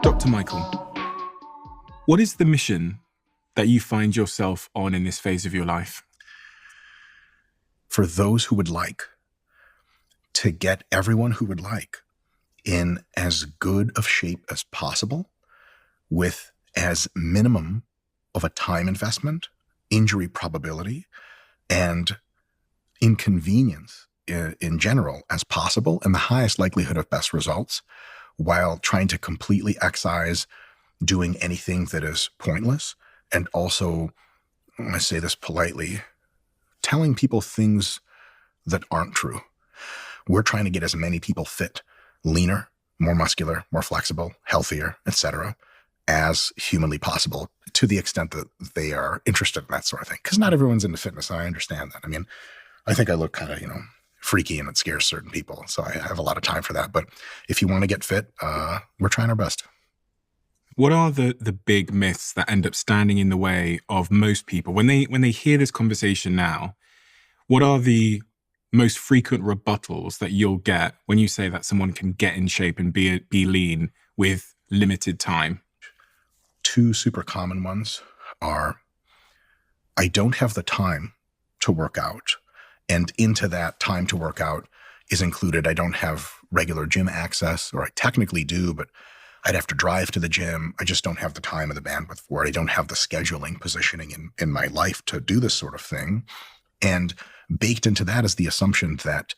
Dr. Michael, what is the mission that you find yourself on in this phase of your life? For those who would like, to get everyone who would like in as good of shape as possible with as minimum of a time investment, injury probability, and inconvenience in general as possible, and the highest likelihood of best results, while trying to completely excise doing anything that is pointless. And also, I say this politely, telling people things that aren't true. We're trying to get as many people fit, leaner, more muscular, more flexible, healthier, etc., as humanly possible, to the extent that they are interested in that sort of thing. Because not everyone's into fitness. I understand that. I mean, I think I look kind of, freaky, and it scares certain people. So I have a lot of time for that. But if you want to get fit, we're trying our best. What are the big myths that end up standing in the way of most people when they hear this conversation now? What are the most frequent rebuttals that you'll get when you say that someone can get in shape and be lean with limited time? Two super common ones are, I don't have the time to work out. And into that time to work out is included, I don't have regular gym access, or I technically do, but I'd have to drive to the gym. I just don't have the time or the bandwidth for it. I don't have the scheduling positioning in my life to do this sort of thing. And baked into that is the assumption that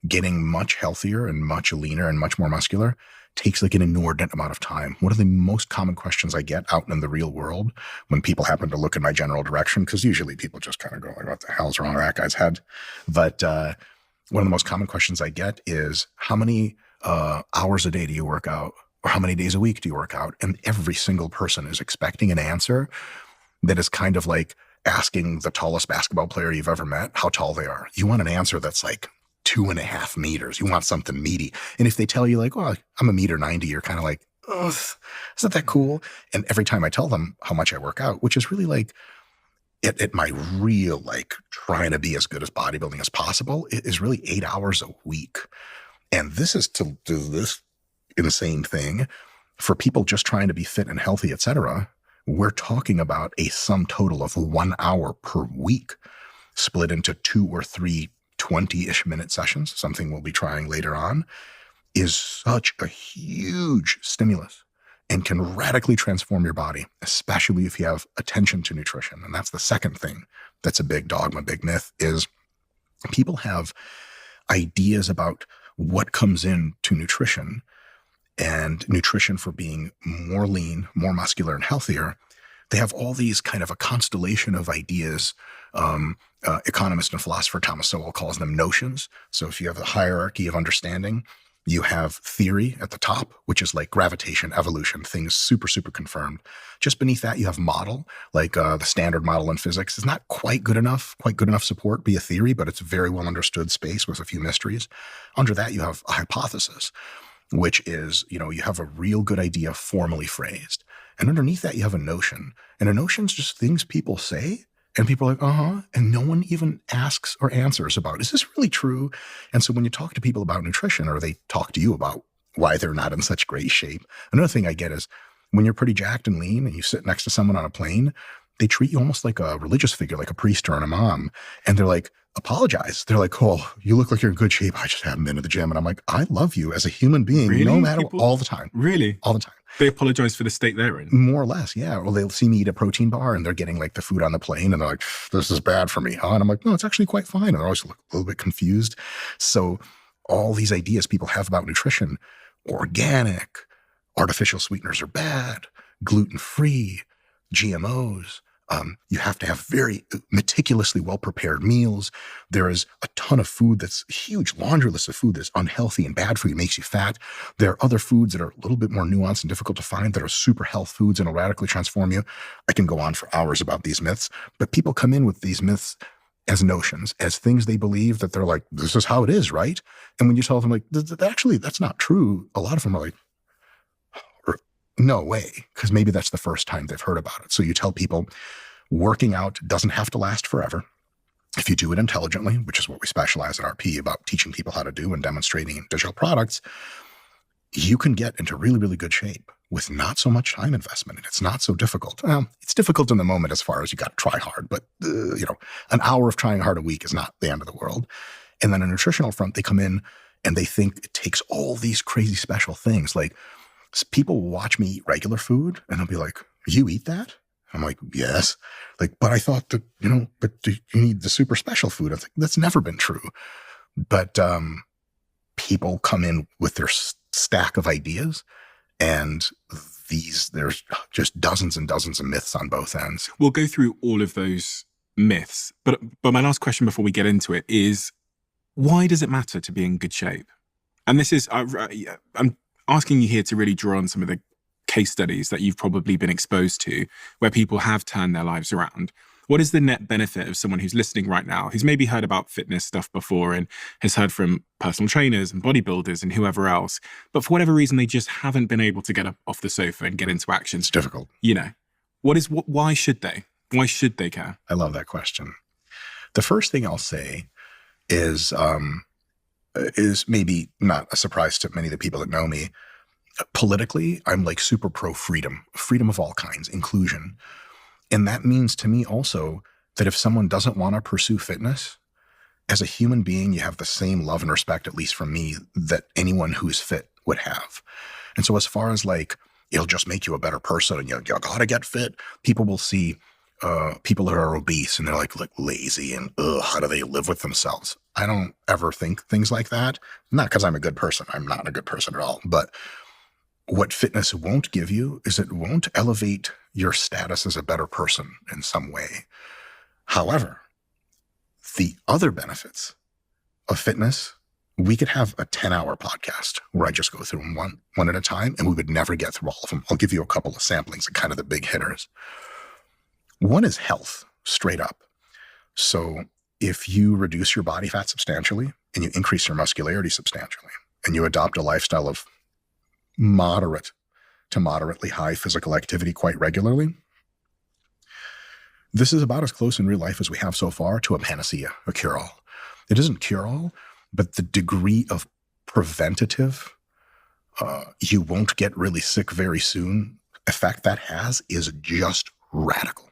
getting much healthier and much leaner and much more muscular takes like an inordinate amount of time. One of the most common questions I get out in the real world when people happen to look in my general direction, because usually people just kind of go like, what the hell's wrong with that guy's head? But one of the most common questions I get is, how many hours a day do you work out? Or how many days a week do you work out? And every single person is expecting an answer that is kind of like asking the tallest basketball player you've ever met how tall they are. You want an answer that's like 2.5 meters. You want something meaty. And if they tell you like, well, I'm 1.90 meters, you're kind of like, oh, isn't that cool? And every time I tell them how much I work out, which is really like at my real, like trying to be as good as bodybuilding as possible, it is really 8 hours a week. And this is to do this insane thing for people just trying to be fit and healthy, etc. We're talking about a sum total of 1 hour per week, split into 2 or 3 20-ish minute sessions, something we'll be trying later on, is such a huge stimulus and can radically transform your body, especially if you have attention to nutrition. And that's the second thing that's a big dogma, big myth, is people have ideas about what comes into nutrition, and nutrition for being more lean, more muscular, and healthier. They have all these kind of a constellation of ideas. Economist and philosopher Thomas Sowell calls them notions. So if you have a hierarchy of understanding, you have theory at the top, which is like gravitation, evolution, things super, super confirmed. Just beneath that, you have model, like the standard model in physics is not quite good enough support, be a theory, but it's a very well understood space with a few mysteries. Under that, you have a hypothesis, which is, you have a real good idea formally phrased. And underneath that, you have a notion. And a notion's just things people say, and people are like, and no one even asks or answers about, is this really true? And so when you talk to people about nutrition, or they talk to you about why they're not in such great shape, another thing I get is when you're pretty jacked and lean and you sit next to someone on a plane, they treat you almost like a religious figure, like a priest or an imam. And they're like, apologize. They're like, oh, you look like you're in good shape. I just haven't been to the gym. And I'm like, I love you as a human being, really? No matter what, all the time. Really? All the time. They apologize for the state they're in? More or less, yeah. Or they'll see me eat a protein bar and they're getting like the food on the plane and they're like, this is bad for me, huh? And I'm like, no, it's actually quite fine. And they're always look a little bit confused. So all these ideas people have about nutrition, organic, artificial sweeteners are bad, gluten-free, GMOs. You have to have very meticulously well-prepared meals. There is a ton of food that's a huge laundry list of food that's unhealthy and bad for you, makes you fat. There are other foods that are a little bit more nuanced and difficult to find that are super health foods and will radically transform you. I can go on for hours about these myths, but people come in with these myths as notions, as things they believe that they're like, this is how it is, right? And when you tell them like, actually, that's not true, a lot of them are like, no way, because maybe that's the first time they've heard about it. So you tell people working out doesn't have to last forever. If you do it intelligently, which is what we specialize at RP about teaching people how to do and demonstrating in digital products, you can get into really, really good shape with not so much time investment. And it's not so difficult. It's difficult in the moment as far as you got to try hard, but an hour of trying hard a week is not the end of the world. And then on a nutritional front, they come in and they think it takes all these crazy special things. Like people watch me eat regular food and they'll be like, you eat that? I'm like, yes. Like, but I thought that, but you need the super special food. I was like, that's never been true. But people come in with their stack of ideas, and there's just dozens and dozens of myths on both ends. We'll go through all of those myths. But my last question before we get into it is, why does it matter to be in good shape? And this is, I'm asking you here to really draw on some of the case studies that you've probably been exposed to where people have turned their lives around. What is the net benefit of someone who's listening right now, who's maybe heard about fitness stuff before and has heard from personal trainers and bodybuilders and whoever else, but for whatever reason, they just haven't been able to get up off the sofa and get into action? It's difficult. Why should they? Why should they care? I love that question. The first thing I'll say is maybe not a surprise to many of the people that know me. Politically, I'm like super pro freedom of all kinds, inclusion. And that means to me also that if someone doesn't want to pursue fitness, as a human being, you have the same love and respect, at least from me, that anyone who's fit would have. And so as far as like, it'll just make you a better person and you gotta get fit, people will see people that are obese and they're like lazy and how do they live with themselves? I don't ever think things like that. Not because I'm a good person. I'm not a good person at all. But what fitness won't give you is it won't elevate your status as a better person in some way. However, the other benefits of fitness, we could have a 10-hour podcast where I just go through them one at a time, and we would never get through all of them. I'll give you a couple of samplings of kind of the big hitters. One is health, straight up. So if you reduce your body fat substantially and you increase your muscularity substantially and you adopt a lifestyle of moderate to moderately high physical activity quite regularly, this is about as close in real life as we have so far to a panacea, a cure-all. It isn't cure-all, but the degree of preventative, you won't get really sick very soon, effect that has is just radical.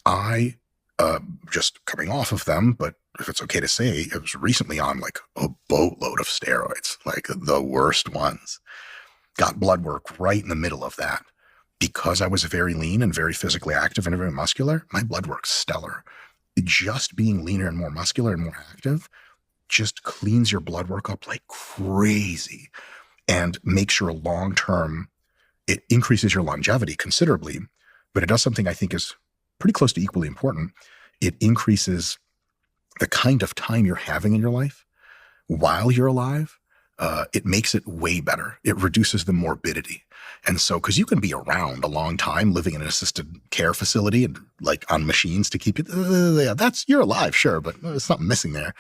I, just coming off of them, but if it's okay to say, it was recently on like a boatload of steroids, like the worst ones. Got blood work right in the middle of that. Because I was very lean and very physically active and very muscular, my blood work's stellar. Just being leaner and more muscular and more active just cleans your blood work up like crazy and makes your long-term, it increases your longevity considerably, but it does something I think is pretty close to equally important. It increases the kind of time you're having in your life while you're alive. It makes it way better. It reduces the morbidity. And so, because you can be around a long time living in an assisted care facility and like on machines to keep you, you're alive, sure, but there's something missing there.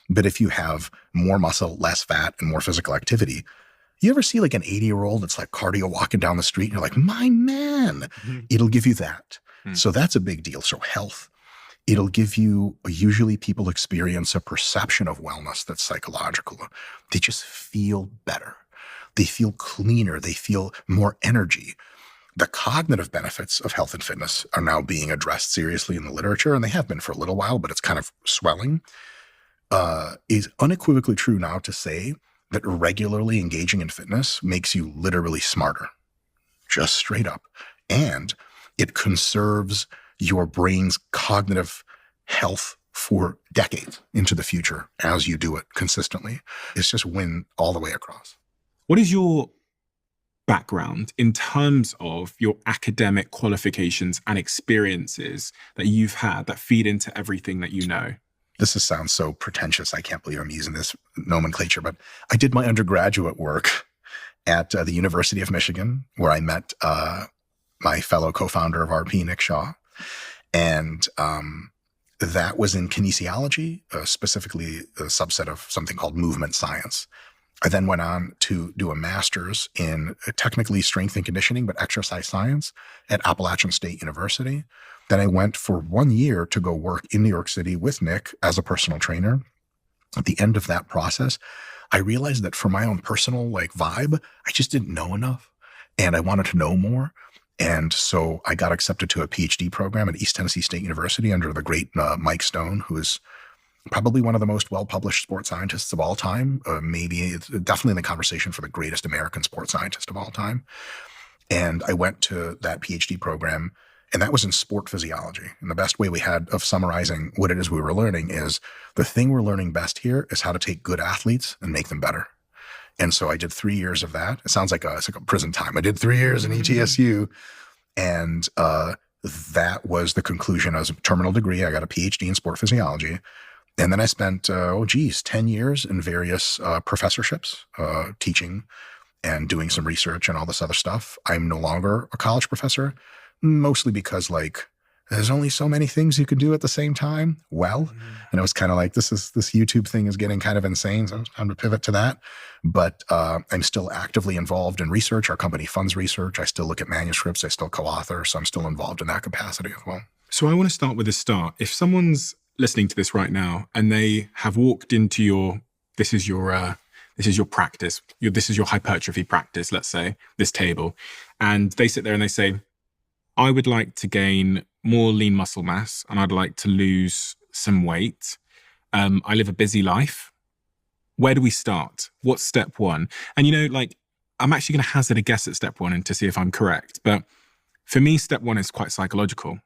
But if you have more muscle, less fat, and more physical activity, you ever see like an 80-year-old that's like cardio walking down the street and you're like, my man, it'll give you that. So that's a big deal. So health. It'll give you, usually people experience a perception of wellness that's psychological. They just feel better. They feel cleaner. They feel more energy. The cognitive benefits of health and fitness are now being addressed seriously in the literature, and they have been for a little while, but it's kind of swelling. Is unequivocally true now to say that regularly engaging in fitness makes you literally smarter, just straight up. And it conserves your brain's cognitive health for decades into the future as you do it consistently. It's just win all the way across. What is your background in terms of your academic qualifications and experiences that you've had that feed into everything that you know? This sounds so pretentious. I can't believe I'm using this nomenclature, but I did my undergraduate work at the University of Michigan, where I met my fellow co-founder of RP, Nick Shaw. And that was in kinesiology, specifically a subset of something called movement science. I then went on to do a master's in technically strength and conditioning, but exercise science at Appalachian State University. Then I went for 1 year to go work in New York City with Nick as a personal trainer. At the end of that process, I realized that for my own personal vibe, I just didn't know enough. and I wanted to know more. And so I got accepted to a PhD program at East Tennessee State University under the great Mike Stone, who is probably one of the most well-published sports scientists of all time. Maybe definitely in the conversation for the greatest American sports scientist of all time. And I went to that PhD program, and that was in sport physiology. And the best way we had of summarizing what it is we were learning is the thing we're learning best here is how to take good athletes and make them better. And so I did 3 years of that. It sounds like it's like a prison time. I did 3 years in ETSU, and that was the conclusion. I was a terminal degree. I got a PhD in sport physiology. And then I spent, 10 years in various professorships, teaching and doing some research and all this other stuff. I'm no longer a college professor, mostly because there's only so many things you can do at the same time. And it was kind of like, this YouTube thing is getting kind of insane. So it's time to pivot to that. But I'm still actively involved in research. Our company funds research. I still look at manuscripts. I still co-author. So I'm still involved in that capacity as well. So I want to start with the start. If someone's listening to this right now and they have walked into this is your practice, this is your hypertrophy practice, let's say, this table, and they sit there and they say, I would like to gain more lean muscle mass and I'd like to lose some weight. I live a busy life. Where do we start? What's step one? And I'm actually going to hazard a guess at step one and to see if I'm correct. But for me, step one is quite psychological,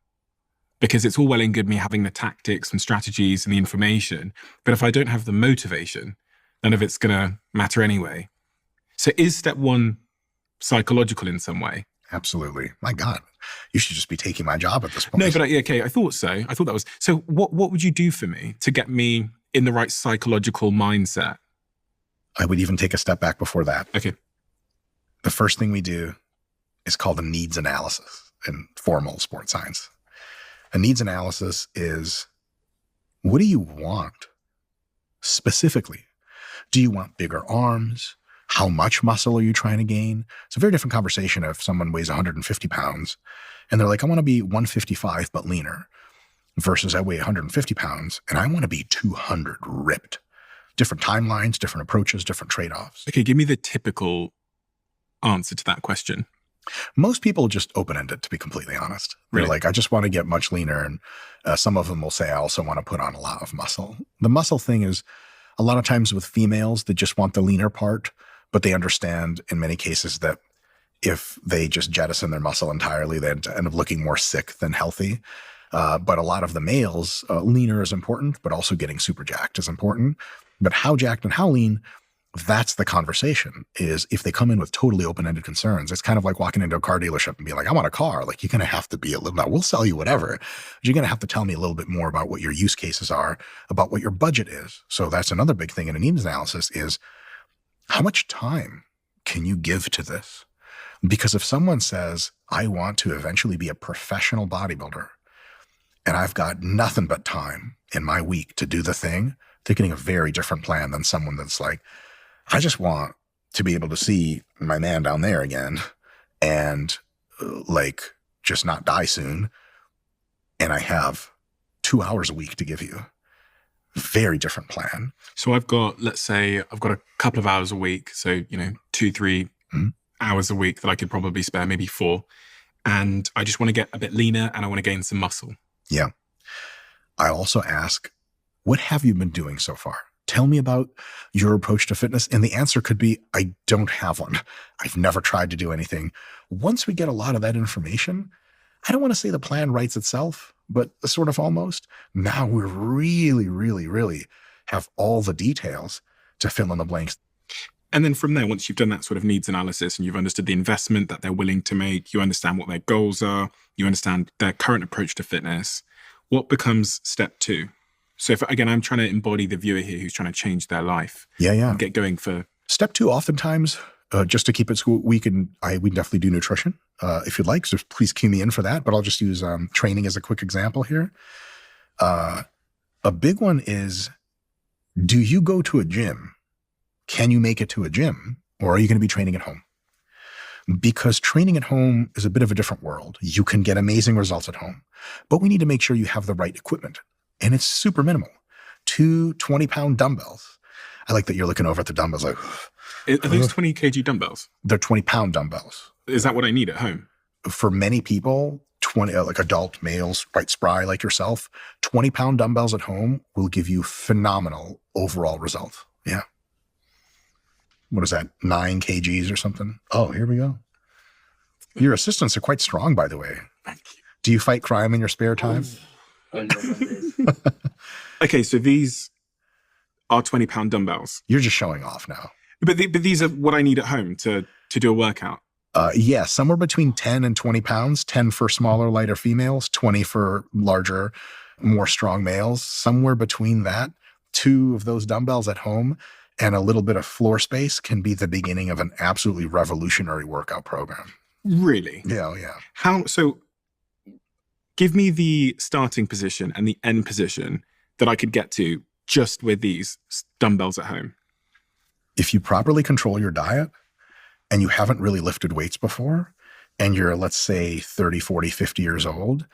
because it's all well and good me having the tactics and strategies and the information. But if I don't have the motivation, none of it's going to matter anyway. So is step one psychological in some way? Absolutely. My God, you should just be taking my job at this point. No, but okay, I thought so. I thought that was. So what would you do for me to get me in the right psychological mindset? I would even take a step back before that. Okay. The first thing we do is called a needs analysis in formal sports science. A needs analysis is, what do you want specifically? Do you want bigger arms? How much muscle are you trying to gain? It's a very different conversation if someone weighs 150 pounds and they're like, I want to be 155 but leaner, versus I weigh 150 pounds and I want to be 200 ripped. Different timelines, different approaches, different trade-offs. Okay, give me the typical answer to that question. Most people just open-ended, to be completely honest. They're Really? like, I just want to get much leaner. And some of them will say, I also want to put on a lot of muscle. The muscle thing is a lot of times with females that just want the leaner part, but they understand in many cases that if they just jettison their muscle entirely, they end up looking more sick than healthy. But a lot of the males, leaner is important, but also getting super jacked is important. But how jacked and how lean, that's the conversation. Is if they come in with totally open-ended concerns, it's kind of like walking into a car dealership and being like, I want a car. Like, you're going to have to be a little, now we'll sell you whatever, but you're going to have to tell me a little bit more about what your use cases are, about what your budget is. So that's another big thing in a needs analysis is, how much time can you give to this? Because if someone says, I want to eventually be a professional bodybuilder and I've got nothing but time in my week to do the thing, they're getting a very different plan than someone that's like, I just want to be able to see my man down there again and just not die soon. And I have 2 hours a week to give you. Very different plan. So let's say I've got a couple of hours a week. So, 2-3 hours a week that I could probably spare, maybe 4. And I just want to get a bit leaner and I want to gain some muscle. Yeah. I also ask, what have you been doing so far? Tell me about your approach to fitness. And the answer could be, I don't have one. I've never tried to do anything. Once we get a lot of that information, I don't want to say the plan writes itself, but sort of almost. Now we really, really, really have all the details to fill in the blanks. And then from there, once you've done that sort of needs analysis and you've understood the investment that they're willing to make, you understand what their goals are, you understand their current approach to fitness, what becomes step 2? So if, again, I'm trying to embody the viewer here who's trying to change their life. Yeah. And get going for... Step 2, oftentimes, just to keep it school, we definitely do nutrition if you'd like. So please cue me in for that. But I'll just use training as a quick example here. A big one is, do you go to a gym? Can you make it to a gym? Or are you going to be training at home? Because training at home is a bit of a different world. You can get amazing results at home, but we need to make sure you have the right equipment. And it's super minimal. 2 20-pound dumbbells. I like that you're looking over at the dumbbells like... Are those 20 kg dumbbells? They're 20-pound dumbbells. Is that what I need at home? For many people, 20, like adult males, quite spry like yourself, 20-pound dumbbells at home will give you phenomenal overall results. Yeah. What is that? 9 kgs or something? Oh, here we go. Your assistants are quite strong, by the way. Thank you. Do you fight crime in your spare time? I know about this. Okay, so these are 20-pound dumbbells. You're just showing off now. But these are what I need at home to do a workout. Yeah, somewhere between 10 and 20 pounds, 10 for smaller, lighter females, 20 for larger, more strong males. Somewhere between that, 2 of those dumbbells at home and a little bit of floor space can be the beginning of an absolutely revolutionary workout program. Really? Yeah, yeah. So give me the starting position and the end position that I could get to just with these dumbbells at home. If you properly control your diet and you haven't really lifted weights before, and you're, let's say, 30, 40, 50 years old,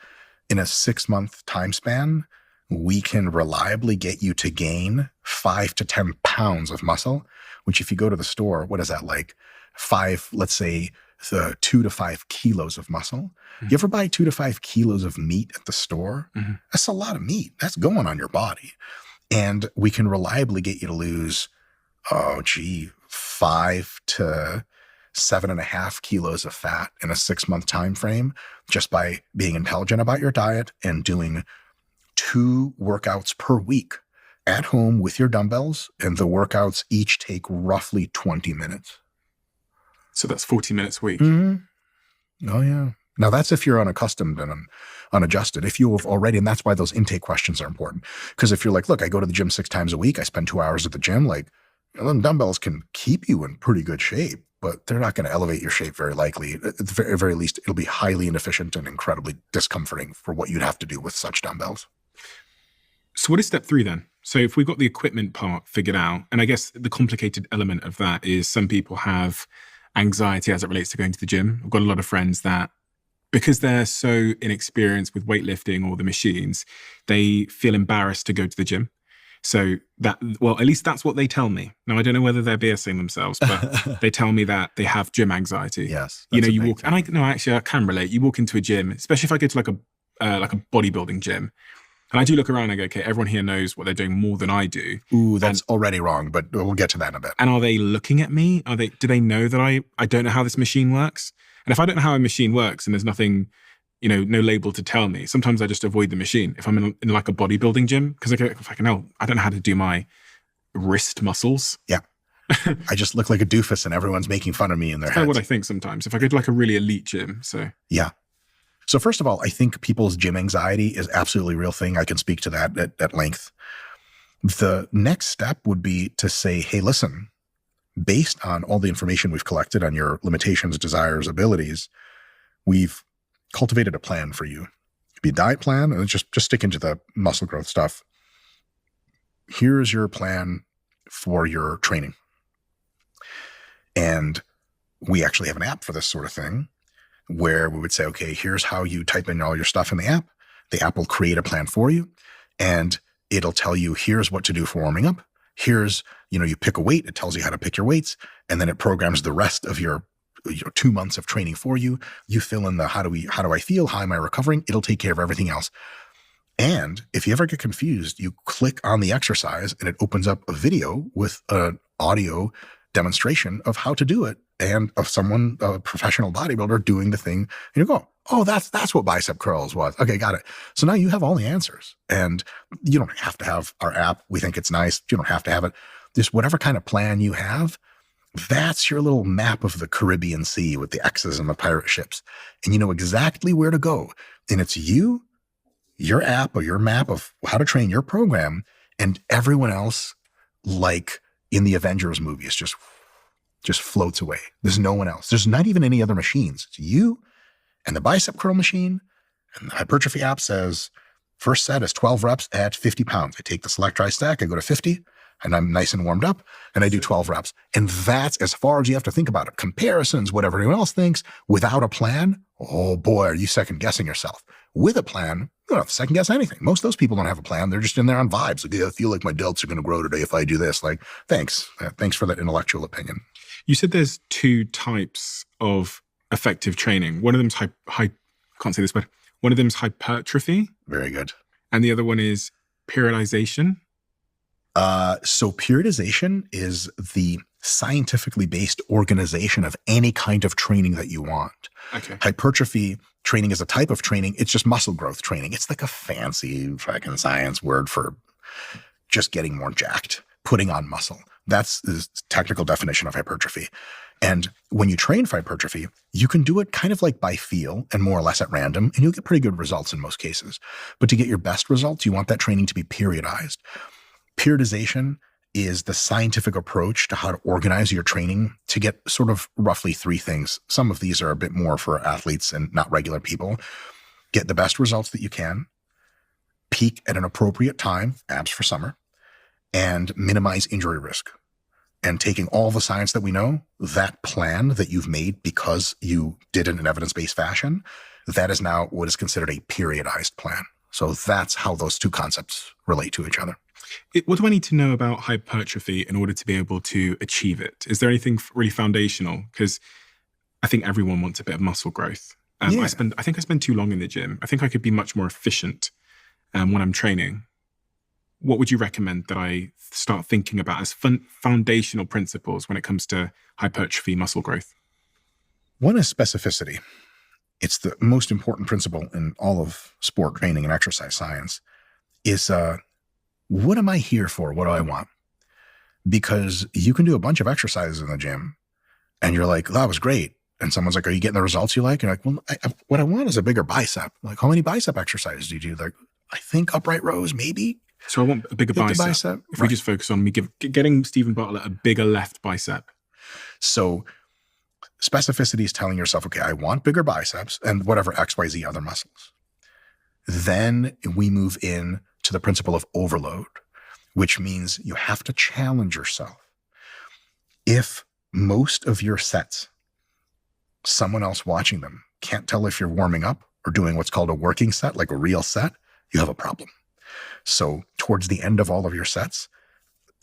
in a 6-month time span, we can reliably get you to gain 5 to 10 pounds of muscle, which if you go to the store, what is that like? 5, let's say, 2 to 5 kilos of muscle. Mm-hmm. You ever buy 2 to 5 kilos of meat at the store? Mm-hmm. That's a lot of meat. That's going on your body. And we can reliably get you to lose, 5 to 7.5 kilos of fat in a 6-month time frame just by being intelligent about your diet and doing 2 workouts per week at home with your dumbbells. And the workouts each take roughly 20 minutes. So that's 40 minutes a week. Mm-hmm. Oh, yeah. Now, that's if you're unaccustomed and unadjusted. If you have already, and that's why those intake questions are important. Because if you're like, look, I go to the gym 6 times a week, I spend 2 hours at the gym, like, them dumbbells can keep you in pretty good shape, but they're not going to elevate your shape very likely. At the very, very least, it'll be highly inefficient and incredibly discomforting for what you'd have to do with such dumbbells. So what is step 3 then? So if we've got the equipment part figured out, and I guess the complicated element of that is some people have anxiety as it relates to going to the gym. I've got a lot of friends that, because they're so inexperienced with weightlifting or the machines, they feel embarrassed to go to the gym. So that, well, at least that's what they tell me. Now, I don't know whether they're BSing themselves, but they tell me that they have gym anxiety. Yes. You know, you walk, and I can relate. You walk into a gym, especially if I go to like a bodybuilding gym, and I do look around and I go, okay, everyone here knows what they're doing more than I do. Ooh, that's already wrong, but we'll get to that in a bit. And are they looking at me? Do they know that I don't know how this machine works? And if I don't know how a machine works and there's nothing, no label to tell me, sometimes I just avoid the machine. If I'm in like a bodybuilding gym, because I don't know how to do my wrist muscles. Yeah. I just look like a doofus and everyone's making fun of me in their heads. That's what I think sometimes. If I go to like a really elite gym, so. Yeah. So first of all, I think people's gym anxiety is absolutely a real thing. I can speak to that at length. The next step would be to say, hey, listen, based on all the information we've collected on your limitations, desires, abilities, we've cultivated a plan for you. It'd be a diet plan, and just stick into the muscle growth stuff. Here's your plan for your training. And we actually have an app for this sort of thing, where we would say, okay, here's how you type in all your stuff in the app. The app will create a plan for you, and it'll tell you, here's what to do for warming up. Here's, you pick a weight. It tells you how to pick your weights, and then it programs the rest of your 2 months of training for you. You fill in the how do I feel? How am I recovering? It'll take care of everything else. And if you ever get confused, you click on the exercise and it opens up a video with an audio demonstration of how to do it, and of someone, a professional bodybuilder, doing the thing. And you go, oh, that's what bicep curls was. Okay, got it. So now you have all the answers, and you don't have to have our app. We think it's nice. You don't have to have it. Just whatever kind of plan you have, that's your little map of the Caribbean Sea with the X's and the pirate ships. And you know exactly where to go. And it's you, your app, or your map of how to train your program, and everyone else, like in the Avengers movies, just floats away. There's no one else. There's not even any other machines. It's you and the bicep curl machine. And the hypertrophy app says, first set is 12 reps at 50 pounds. I take the select dry stack, I go to 50, and I'm nice and warmed up, and I do 12 reps. And that's as far as you have to think about it. Comparisons, whatever anyone else thinks, without a plan, oh boy, are you second guessing yourself. With a plan, you don't have to second guess anything. Most of those people don't have a plan. They're just in there on vibes. Like, yeah, I feel like my delts are going to grow today if I do this. Like, thanks. Thanks for that intellectual opinion. You said there's 2 types of effective training. One of them's I can't say this word. One of them's hypertrophy, Very good. and the other one is periodization. So periodization is the scientifically based organization of any kind of training that you want. Okay. Hypertrophy training is a type of training. It's just muscle growth training. It's like a fancy fucking science word for just getting more jacked, putting on muscle. That's the technical definition of hypertrophy. And when you train for hypertrophy, you can do it kind of like by feel and more or less at random, and you'll get pretty good results in most cases. But to get your best results, you want that training to be periodized. Periodization is the scientific approach to how to organize your training to get sort of roughly three things. Some of these are a bit more for athletes and not regular people. Get the best results that you can, peak at an appropriate time, abs for summer, and minimize injury risk. And taking all the science that we know, that plan that you've made because you did it in an evidence-based fashion, that is now what is considered a periodized plan. So that's how those two concepts relate to each other. What do I need to know about hypertrophy in order to be able to achieve it? Is there anything really foundational? Because I think everyone wants a bit of muscle growth. Yeah. I think I spend too long in the gym. I think I could be much more efficient when I'm training. What would you recommend that I start thinking about as foundational principles when it comes to hypertrophy muscle growth? One is specificity. It's the most important principle in all of sport training and exercise science is what am I here for? What do I want? Because you can do a bunch of exercises in the gym and you're like, that was great. And someone's like, are you getting the results you like? And you're like, well, what I want is a bigger bicep. Like, how many bicep exercises do you do? Like, I think upright rows, maybe. So I want a bigger bicep. If we just focus on me getting Stephen Bartlett a bigger left bicep. So specificity is telling yourself, okay, I want bigger biceps and whatever XYZ other muscles. Then we move in to the principle of overload, which means you have to challenge yourself. If most of your sets, someone else watching them can't tell if you're warming up or doing what's called a working set, like a real set, you have a problem. So towards the end of all of your sets,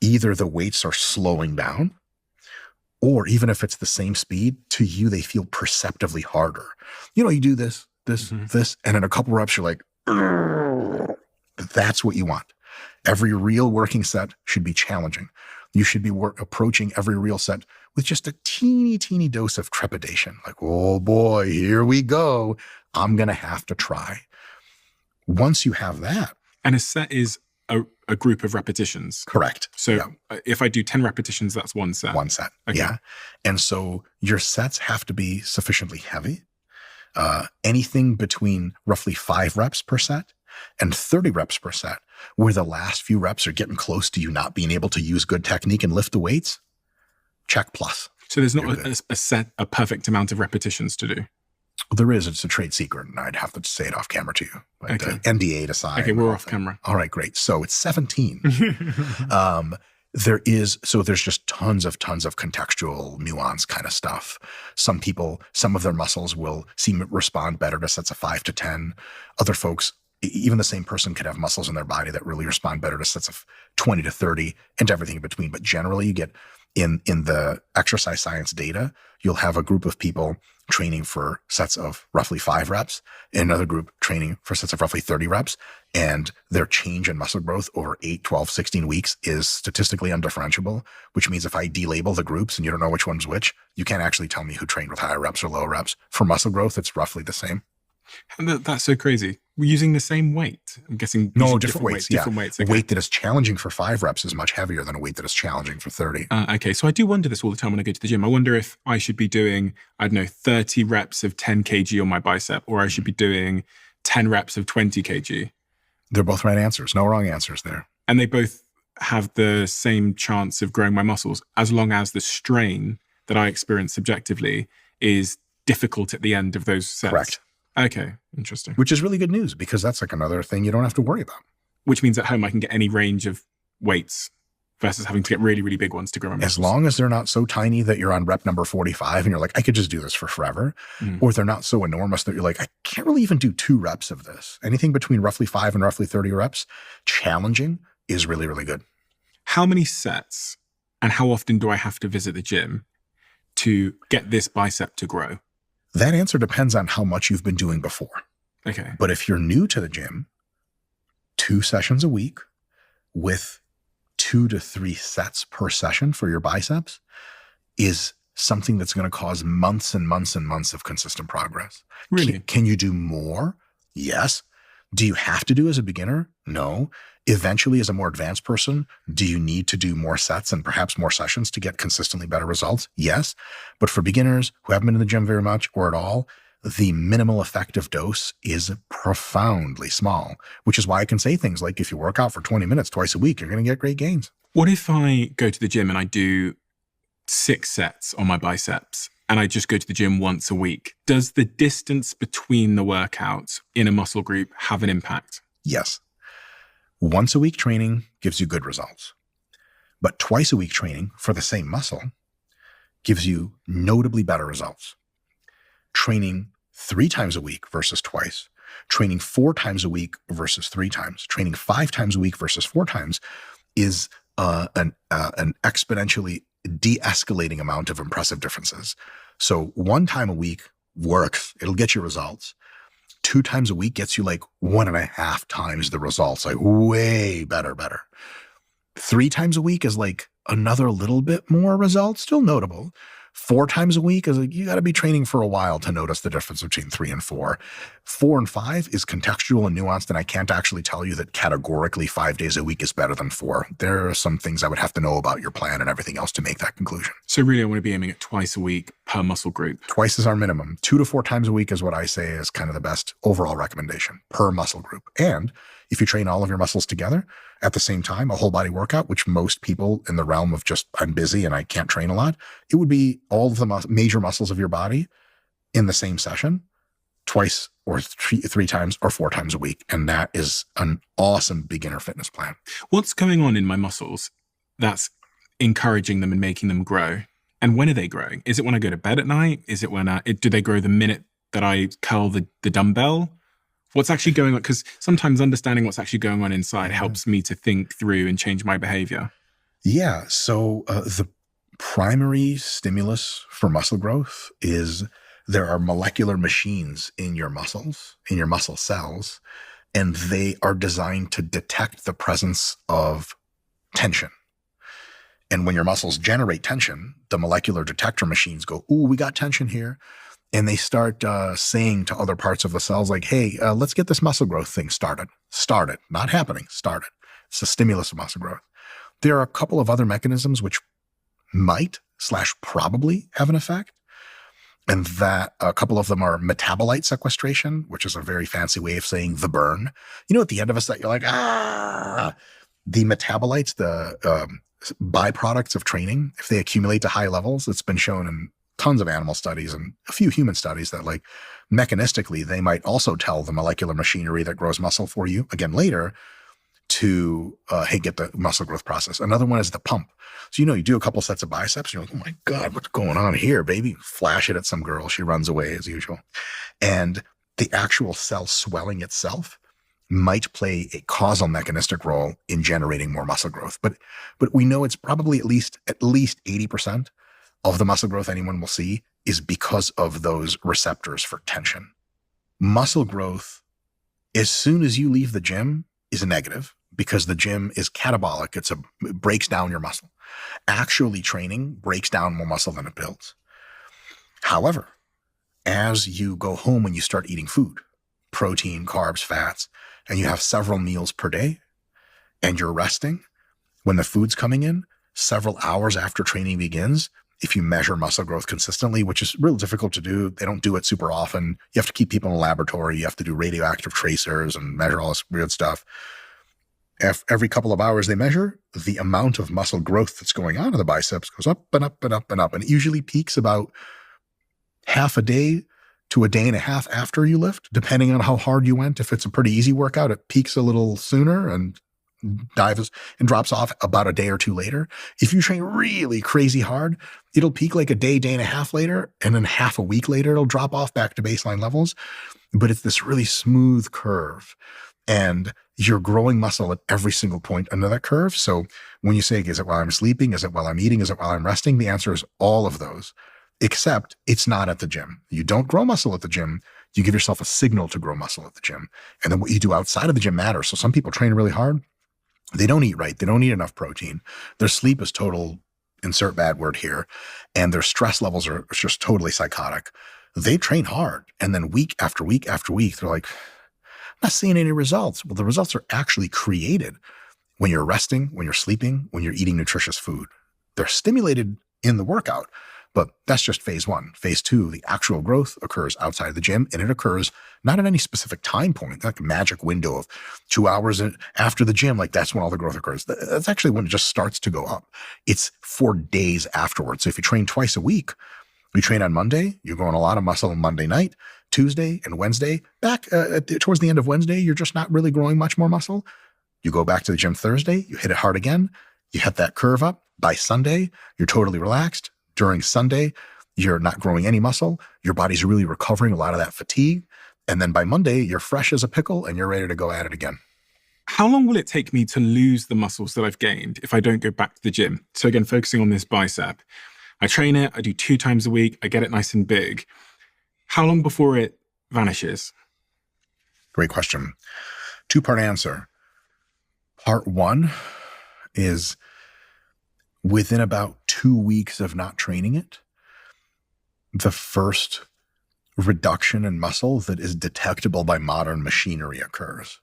either the weights are slowing down, or even if it's the same speed, to you, they feel perceptively harder. You know, you do this, and in a couple reps, you're like, "Urgh." That's what you want. Every real working set should be challenging. You should be approaching every real set with just a teeny dose of trepidation. Like, oh boy, here we go. I'm going to have to try. Once you have that. And a set is a group of repetitions. Correct. So if I do 10 repetitions, that's one set. One set. Okay. Yeah. And so your sets have to be sufficiently heavy. Anything between roughly 5 reps per set and 30 reps per set, where the last few reps are getting close to you not being able to use good technique and lift the weights, check plus. So there's not a perfect amount of repetitions to do. There is. It's a trade secret, and I'd have to say it off camera to you. But, okay. NDA to sign. Okay, we're off camera. All right, great. So it's 17. There's just tons of contextual nuance kind of stuff. Some people, some of their muscles will respond better to sets of 5 to 10. Other folks, even the same person could have muscles in their body that really respond better to sets of 20 to 30 and everything in between. But generally you get in the exercise science data, you'll have a group of people training for sets of roughly 5 reps, and another group training for sets of roughly 30 reps. And their change in muscle growth over 8, 12, 16 weeks is statistically undifferentiable, which means if I delabel the groups and you don't know which one's which, you can't actually tell me who trained with higher reps or lower reps. For muscle growth, it's roughly the same. And that's so crazy. We're using the same weight. I'm guessing. No, different weights. Different weights. A Okay. weight that is challenging for 5 reps is much heavier than a weight that is challenging for 30. Okay, so I do wonder this all the time when I go to the gym. I wonder if I should be doing, 30 reps of 10 kg on my bicep, or I should be doing 10 reps of 20 kg. They're both right answers. No wrong answers there. And they both have the same chance of growing my muscles, as long as the strain that I experience subjectively is difficult at the end of those sets. Correct. Okay, interesting. Which is really good news, because that's like another thing you don't have to worry about. Which means at home I can get any range of weights versus having to get really, really big ones to grow my muscles. As long as they're not so tiny that you're on rep number 45 and you're like, I could just do this for forever. Or they're not so enormous that you're like, I can't really even do 2 reps of this. Anything between roughly 5 and roughly 30 reps, challenging, is really, really good. How many sets and how often do I have to visit the gym to get this bicep to grow? That answer depends on how much you've been doing before. Okay. But if you're new to the gym, 2 sessions a week with 2 to 3 sets per session for your biceps is something that's going to cause months and months and months of consistent progress. Really? Can you do more? Yes. Do you have to do as a beginner? No. Eventually, as a more advanced person, do you need to do more sets and perhaps more sessions to get consistently better results? Yes. But for beginners who haven't been in the gym very much or at all, the minimal effective dose is profoundly small, which is why I can say things like, if you work out for 20 minutes twice a week, you're going to get great gains. What if I go to the gym and I do 6 sets on my biceps and I just go to the gym once a week? Does the distance between the workouts in a muscle group have an impact? Yes. Once a week training gives you good results, but twice a week training for the same muscle gives you notably better results. Training 3 times a week versus twice, training 4 times a week versus 3 times, training 5 times a week versus 4 times is an exponentially de-escalating amount of impressive differences. So 1 time a week works. It'll get you results. 2 times a week gets you like 1.5 times the results, like way better. 3 times a week is like another little bit more results, still notable. 4 times a week is like, you got to be training for a while to notice the difference between 3 and 4. 4 and 5 is contextual and nuanced, and I can't actually tell you that categorically 5 days a week is better than 4. There are some things I would have to know about your plan and everything else to make that conclusion. So really, I want to be aiming at twice a week per muscle group. Twice is our minimum. 2 to 4 times a week is what I say is kind of the best overall recommendation per muscle group. And if you train all of your muscles together at the same time, a whole body workout, which most people in the realm of just, I'm busy and I can't train a lot, it would be all of the major muscles of your body in the same session, twice or 3 times or 4 times a week. And that is an awesome beginner fitness plan. What's going on in my muscles that's encouraging them and making them grow? And when are they growing? Is it when I go to bed at night? Is it when do they grow the minute that I curl the dumbbell? What's actually going on? Because sometimes understanding what's actually going on inside helps me to think through and change my behavior. Yeah. So the primary stimulus for muscle growth is there are molecular machines in your muscles, in your muscle cells, and they are designed to detect the presence of tension. And when your muscles generate tension, the molecular detector machines go, ooh, we got tension here. And they start saying to other parts of the cells like, hey, let's get this muscle growth thing started. Started, not happening, started. It's a stimulus of muscle growth. There are a couple of other mechanisms which might/probably have an effect. And that a couple of them are metabolite sequestration, which is a very fancy way of saying the burn. You know, at the end of a set, you're like, the metabolites, the byproducts of training, if they accumulate to high levels, it's been shown in tons of animal studies and a few human studies that like mechanistically, they might also tell the molecular machinery that grows muscle for you again later to, hey, get the muscle growth process. Another one is the pump. So, you do a couple sets of biceps. And you're like, oh my God, what's going on here, baby? Flash it at some girl. She runs away as usual. And the actual cell swelling itself might play a causal mechanistic role in generating more muscle growth. But we know it's probably at least 80% of the muscle growth anyone will see is because of those receptors for tension. Muscle growth, as soon as you leave the gym, is a negative because the gym is catabolic. It breaks down your muscle. Actually training breaks down more muscle than it builds. However, as you go home and you start eating food, protein, carbs, fats, and you have several meals per day and you're resting, when the food's coming in, several hours after training begins, if you measure muscle growth consistently, which is real difficult to do, they don't do it super often. You have to keep people in a laboratory. You have to do radioactive tracers and measure all this weird stuff. Every couple of hours they measure, the amount of muscle growth that's going on in the biceps goes up and up and up and up. And it usually peaks about half a day to a day and a half after you lift, depending on how hard you went. If it's a pretty easy workout, it peaks a little sooner and dives and drops off about a day or two later. If you train really crazy hard, it'll peak like a day and a half later, and then half a week later, it'll drop off back to baseline levels. But it's this really smooth curve. And you're growing muscle at every single point under that curve. So when you say, is it while I'm sleeping? Is it while I'm eating? Is it while I'm resting? The answer is all of those. except it's not at the gym. You don't grow muscle at the gym. You give yourself a signal to grow muscle at the gym. And then what you do outside of the gym matters. So some people train really hard. They don't eat right. They don't eat enough protein. Their sleep is total, insert bad word here. And their stress levels are just totally psychotic. They train hard. And then week after week after week, they're like, I'm not seeing any results. Well, the results are actually created when you're resting, when you're sleeping, when you're eating nutritious food. They're stimulated in the workout, but that's just phase one. Phase two, the actual growth occurs outside the gym, and it occurs not at any specific time point, like a magic window of 2 hours after the gym. Like that's when all the growth occurs. That's actually when it just starts to go up. It's for days afterwards. So if you train twice a week, you train on Monday, you're growing a lot of muscle on Monday night, Tuesday and Wednesday. Back towards the end of Wednesday, you're just not really growing much more muscle. You go back to the gym Thursday, you hit it hard again, you hit that curve up. By Sunday, you're totally relaxed. During Sunday, you're not growing any muscle. Your body's really recovering a lot of that fatigue. And then by Monday, you're fresh as a pickle and you're ready to go at it again. How long will it take me to lose the muscles that I've gained if I don't go back to the gym? So again, focusing on this bicep, I train it, I do 2 times a week, I get it nice and big. How long before it vanishes? Great question. 2-part answer. Part one is within about 2 weeks of not training it, the first reduction in muscle that is detectable by modern machinery occurs.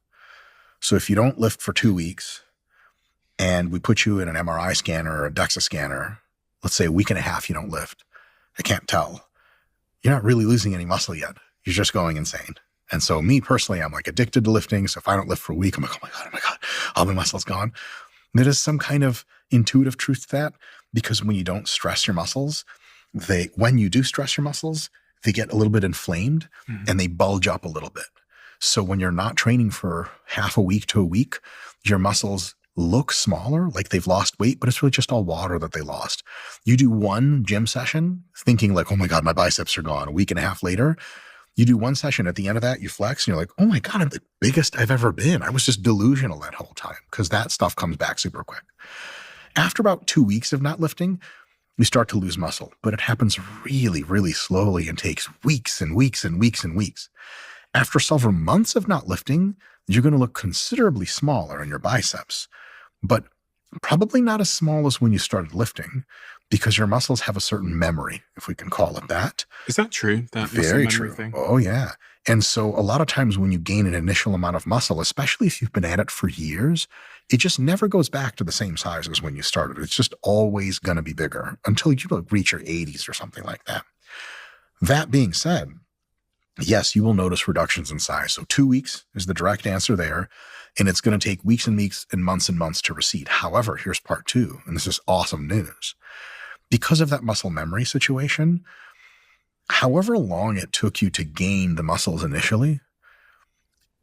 So if you don't lift for 2 weeks and we put you in an MRI scanner or a DEXA scanner, let's say a week and a half you don't lift, I can't tell. You're not really losing any muscle yet. You're just going insane. And so me personally, I'm like addicted to lifting. So if I don't lift for a week, I'm like, oh my God, all my muscle's gone. There is some kind of intuitive truth to that, because when you don't stress your muscles, when you do stress your muscles, they get a little bit inflamed and they bulge up a little bit. So when you're not training for half a week to a week, your muscles look smaller, like they've lost weight, but it's really just all water that they lost. You do one gym session thinking like, oh my God, my biceps are gone. A week and a half later, you do one session. At the end of that, you flex and you're like, oh my God, I'm the biggest I've ever been. I was just delusional that whole time, because that stuff comes back super quick. After about 2 weeks of not lifting, you start to lose muscle, but it happens really, really slowly and takes weeks and weeks and weeks and weeks. After several months of not lifting, you're going to look considerably smaller in your biceps, but probably not as small as when you started lifting, because your muscles have a certain memory, if we can call it that. Is that true? That Very muscle memory true. thing? Oh, yeah. And so a lot of times when you gain an initial amount of muscle, especially if you've been at it for years, it just never goes back to the same size as when you started. It's just always going to be bigger until you reach your 80s or something like that. That being said, yes, you will notice reductions in size. So 2 weeks is the direct answer there. And it's going to take weeks and months to recede. However, here's part two, and this is awesome news. Because of that muscle memory situation, however long it took you to gain the muscles initially,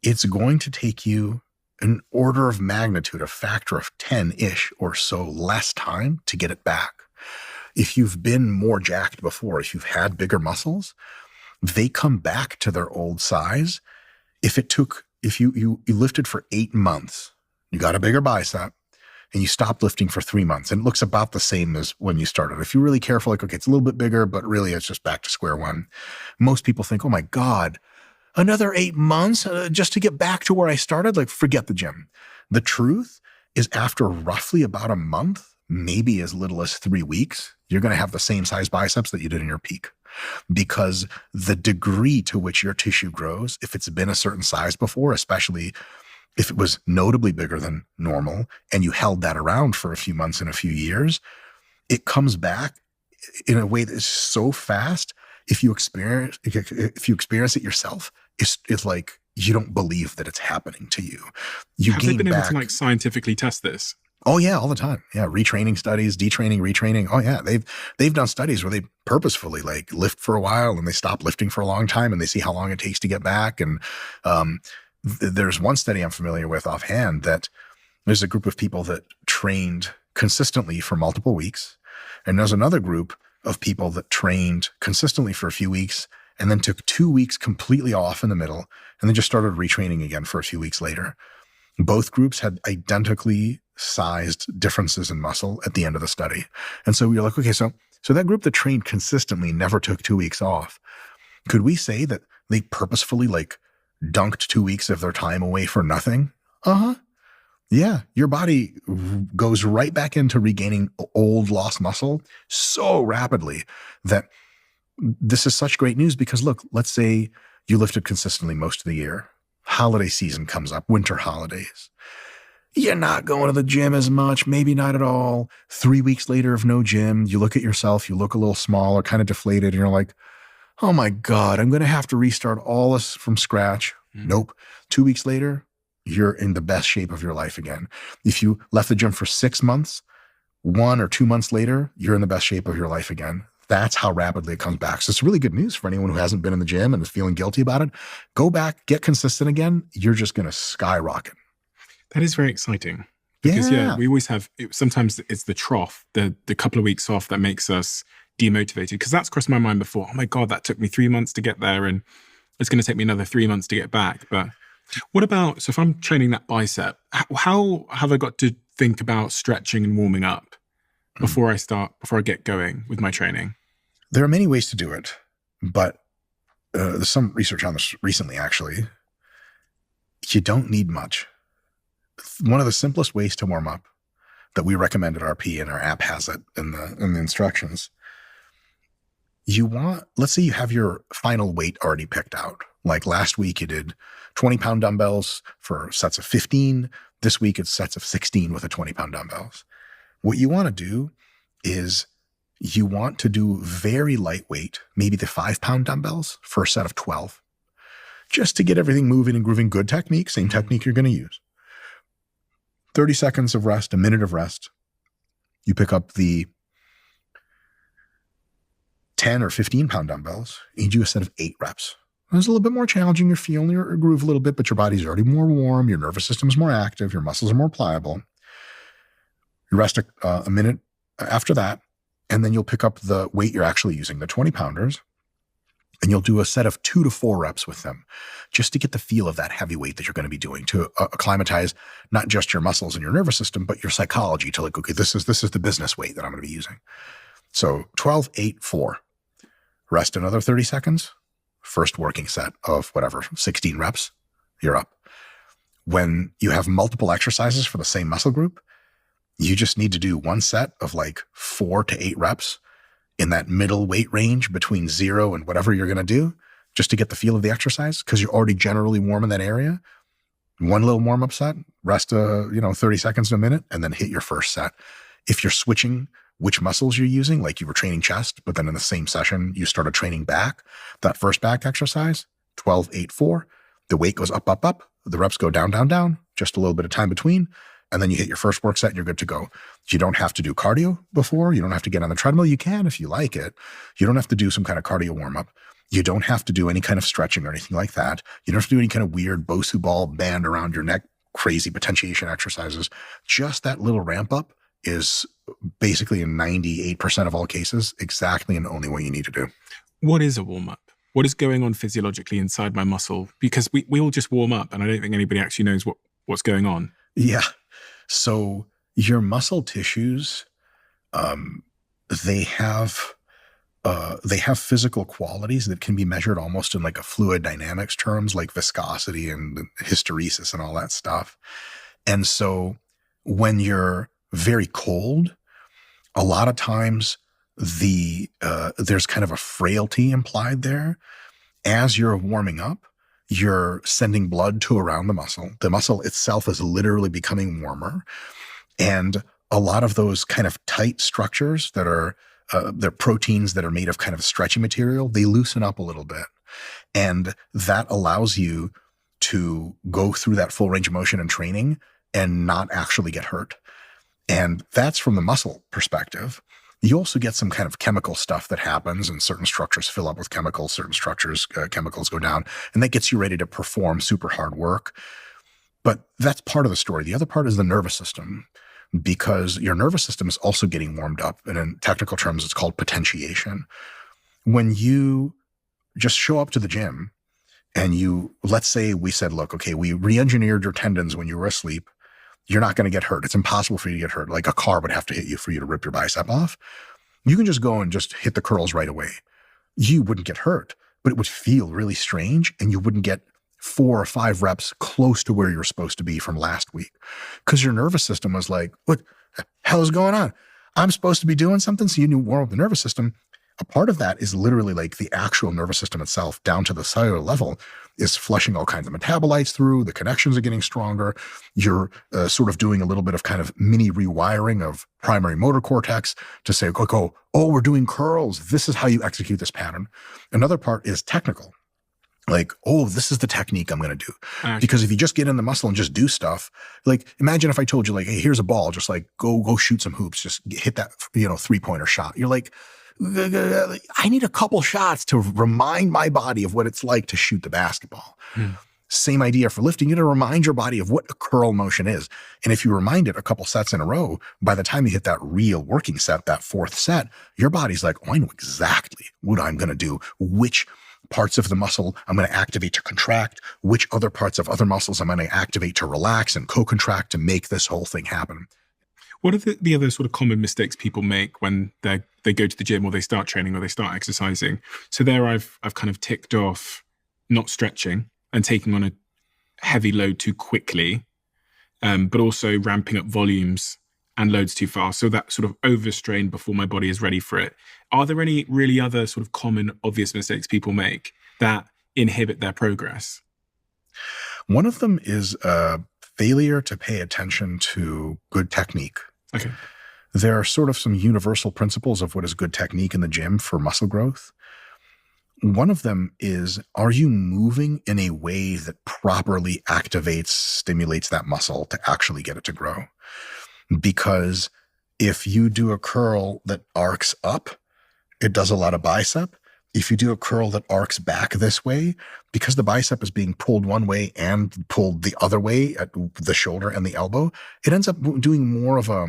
it's going to take you an order of magnitude, a factor of 10-ish or so less time to get it back. If you've been more jacked before, if you've had bigger muscles, they come back to their old size. If you lifted for 8 months, you got a bigger bicep, and you stopped lifting for 3 months, and it looks about the same as when you started. If you're really careful, like, okay, it's a little bit bigger, but really it's just back to square one. Most people think, oh my God, another 8 months just to get back to where I started? Like, forget the gym. The truth is, after roughly about a month, maybe as little as 3 weeks, you're going to have the same size biceps that you did in your peak. Because the degree to which your tissue grows, if it's been a certain size before, especially if it was notably bigger than normal and you held that around for a few months and a few years, it comes back in a way that is so fast. If you experience it yourself, it's like you don't believe that it's happening to you. Have they been able to like scientifically test this? Oh yeah, all the time. Yeah, retraining studies, detraining, retraining. Oh yeah, they've done studies where they purposefully like lift for a while and they stop lifting for a long time and they see how long it takes to get back. And there's one study I'm familiar with offhand that there's a group of people that trained consistently for multiple weeks, and there's another group of people that trained consistently for a few weeks and then took 2 weeks completely off in the middle and then just started retraining again for a few weeks later. Both groups had identically sized differences in muscle at the end of the study. And so we were like, okay, so So that group that trained consistently never took 2 weeks off. Could we say that they purposefully like dunked 2 weeks of their time away for nothing? Uh-huh. Yeah, your body goes right back into regaining old lost muscle so rapidly that this is such great news because look, let's say you lifted consistently most of the year. Holiday season comes up, winter holidays. You're not going to the gym as much, maybe not at all. 3 weeks later of no gym, you look at yourself, you look a little small or kind of deflated, and you're like, oh my God, I'm going to have to restart all this from scratch. Nope. 2 weeks later, you're in the best shape of your life again. If you left the gym for 6 months, 1 or 2 months later, you're in the best shape of your life again. That's how rapidly it comes back. So it's really good news for anyone who hasn't been in the gym and is feeling guilty about it. Go back, get consistent again. You're just going to skyrocket. That is very exciting because we always have, sometimes it's the trough, the couple of weeks off that makes us demotivated, because that's crossed my mind before. Oh my God, that took me 3 months to get there and it's going to take me another 3 months to get back. But what about, so if I'm training that bicep, how have I got to think about stretching and warming up before I get going with my training? There are many ways to do it, but there's some research on this recently, actually. You don't need much. One of the simplest ways to warm up that we recommend at RP, and our app has it in the instructions. Let's say you have your final weight already picked out. Like last week you did 20-pound dumbbells for sets of 15. This week it's sets of 16 with a 20-pound dumbbells. What you want to do is you want to do very lightweight, maybe the 5-pound dumbbells for a set of 12, just to get everything moving and grooving. Good technique, same technique you're going to use. 30 seconds of rest, a minute of rest. You pick up the 10 or 15-pound dumbbells, and you do a set of 8 reps. It's a little bit more challenging. You're feeling your groove a little bit, but your body's already more warm. Your nervous system's more active. Your muscles are more pliable. You rest a minute after that, and then you'll pick up the weight you're actually using, the 20-pounders, and you'll do a set of 2 to 4 reps with them just to get the feel of that heavy weight that you're going to be doing, to acclimatize not just your muscles and your nervous system, but your psychology to like, okay, this is the business weight that I'm going to be using. So 12, 8, 4. Rest another 30 seconds. First working set of whatever, 16 reps, you're up. When you have multiple exercises for the same muscle group, you just need to do one set of like 4 to 8 reps in that middle weight range between 0 and whatever you're going to do, just to get the feel of the exercise, because you're already generally warm in that area. One little warm-up set, rest 30 seconds to a minute, and then hit your first set. If you're switching which muscles you're using, like you were training chest, but then in the same session, you started training back, that first back exercise, 12, 8, 4, the weight goes up, up, up, the reps go down, down, down, just a little bit of time between, and then you hit your first work set and you're good to go. You don't have to do cardio before. You don't have to get on the treadmill. You can if you like it. You don't have to do some kind of cardio warm-up. You don't have to do any kind of stretching or anything like that. You don't have to do any kind of weird Bosu ball band around your neck, crazy potentiation exercises. Just that little ramp up is basically in 98% of all cases exactly and only what you need to do. What is a warm-up? What is going on physiologically inside my muscle? Because we all just warm up, and I don't think anybody actually knows what's going on. Yeah. So your muscle tissues, they have physical qualities that can be measured almost in like a fluid dynamics terms, like viscosity and hysteresis and all that stuff. And so when you're very cold, a lot of times there's kind of a frailty implied there. As you're warming up, you're sending blood to around the muscle. The muscle itself is literally becoming warmer. And a lot of those kind of tight structures that are they're proteins that are made of kind of stretchy material, they loosen up a little bit. And that allows you to go through that full range of motion and training and not actually get hurt. And that's from the muscle perspective. You also get some kind of chemical stuff that happens, and certain structures fill up with chemicals, certain structures, chemicals go down, and that gets you ready to perform super hard work. But that's part of the story. The other part is the nervous system, because your nervous system is also getting warmed up. And in technical terms, it's called potentiation. When you just show up to the gym and let's say we said, look, okay, we re-engineered your tendons when you were asleep. You're not going to get hurt. It's impossible for you to get hurt. Like a car would have to hit you for you to rip your bicep off. You can just go and just hit the curls right away. You wouldn't get hurt, but it would feel really strange, and you wouldn't get 4 or 5 reps close to where you're supposed to be from last week. Because your nervous system was like, what the hell is going on? I'm supposed to be doing something. So you knew warm up the nervous system. A part of that is literally like the actual nervous system itself down to the cellular level is flushing all kinds of metabolites through. The connections are getting stronger. You're sort of doing a little bit of kind of mini rewiring of primary motor cortex to say, oh, we're doing curls. This is how you execute this pattern. Another part is technical. Like, oh, this is the technique I'm going to do. Because if you just get in the muscle and just do stuff, like imagine if I told you like, hey, here's a ball, just like go shoot some hoops, just hit that, 3-pointer shot. You're like, I need a couple shots to remind my body of what it's like to shoot the basketball. Same idea for lifting. You got to remind your body of what a curl motion is. And if you remind it a couple sets in a row, by the time you hit that real working set, that 4th set, your body's like, oh, I know exactly what I'm going to do, which parts of the muscle I'm going to activate to contract, which other parts of other muscles I'm going to activate to relax and co-contract to make this whole thing happen. What are the other sort of common mistakes people make when they go to the gym or they start training or they start exercising? So there I've kind of ticked off not stretching and taking on a heavy load too quickly, but also ramping up volumes and loads too fast. So that sort of overstrain before my body is ready for it. Are there any really other sort of common, obvious mistakes people make that inhibit their progress? One of them is a failure to pay attention to good technique. Okay. There are sort of some universal principles of what is good technique in the gym for muscle growth. One of them is, are you moving in a way that properly activates, stimulates that muscle to actually get it to grow? Because if you do a curl that arcs up, it does a lot of bicep. If you do a curl that arcs back this way, because the bicep is being pulled one way and pulled the other way at the shoulder and the elbow, it ends up doing more of a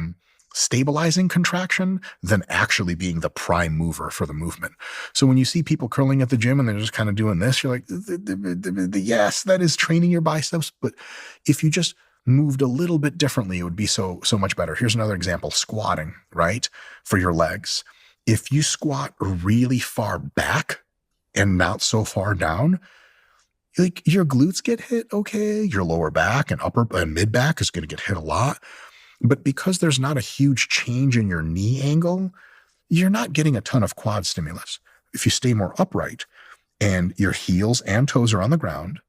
stabilizing contraction than actually being the prime mover for the movement. So when you see people curling at the gym and they're just kind of doing this, you're like, yes, that is training your biceps. But if you just moved a little bit differently, it would be so much better. Here's another example, squatting, right? For your legs. If you squat really far back and not so far down, like your glutes get hit, okay. Your lower back and upper and mid back is going to get hit a lot. But because there's not a huge change in your knee angle, you're not getting a ton of quad stimulus. If you stay more upright and your heels and toes are on the ground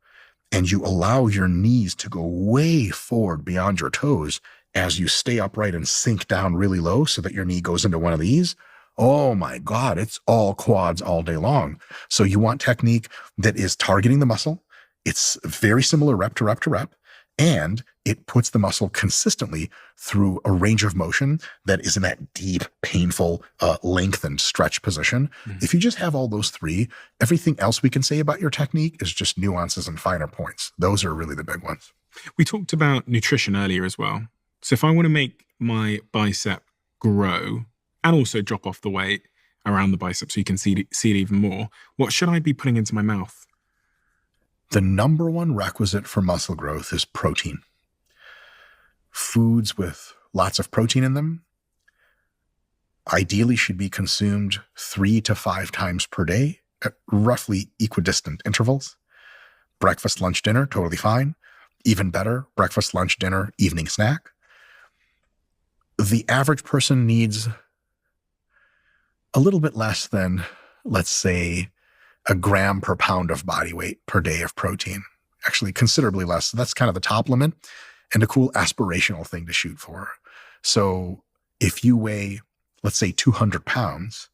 and you allow your knees to go way forward beyond your toes as you stay upright and sink down really low so that your knee goes into one of these, oh my God, it's all quads all day long. So you want technique that is targeting the muscle. It's very similar rep to rep to rep, and it puts the muscle consistently through a range of motion that is in that deep, painful, length and stretch position. Mm-hmm. If you just have all those three, everything else we can say about your technique is just nuances and finer points. Those are really the big ones. We talked about nutrition earlier as well. So if I want to make my bicep grow and also drop off the weight around the bicep so you can see it even more, what should I be putting into my mouth? The number one requisite for muscle growth is protein. Foods with lots of protein in them ideally should be consumed 3 to 5 times per day at roughly equidistant intervals. Breakfast, lunch, dinner, totally fine. Even better, breakfast, lunch, dinner, evening snack. The average person needs a little bit less than, let's say, a gram per pound of body weight per day of protein. Actually, considerably less. So that's kind of the top limit and a cool aspirational thing to shoot for. So if you weigh, let's say 200 pounds,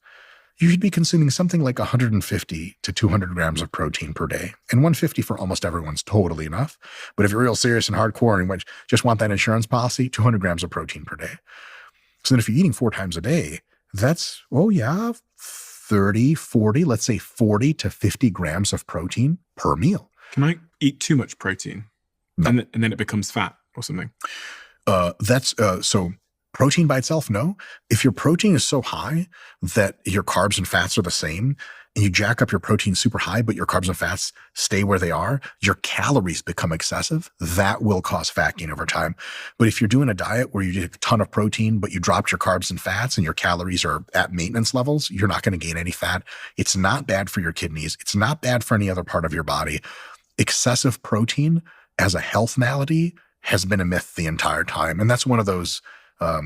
you should be consuming something like 150 to 200 grams of protein per day. And 150 for almost everyone's totally enough. But if you're real serious and hardcore and just want that insurance policy, 200 grams of protein per day. So then if you're eating 4 times a day, that's, 30, 40, let's say 40 to 50 grams of protein per meal. Can I eat too much protein? No. And then it becomes fat or something? So protein by itself, no. If your protein is so high that your carbs and fats are the same, and you jack up your protein super high, but your carbs and fats stay where they are, your calories become excessive. That will cause fat gain over time. But if you're doing a diet where you get a ton of protein, but you dropped your carbs and fats and your calories are at maintenance levels, you're not going to gain any fat. It's not bad for your kidneys. It's not bad for any other part of your body. Excessive protein as a health malady has been a myth the entire time. And that's one of those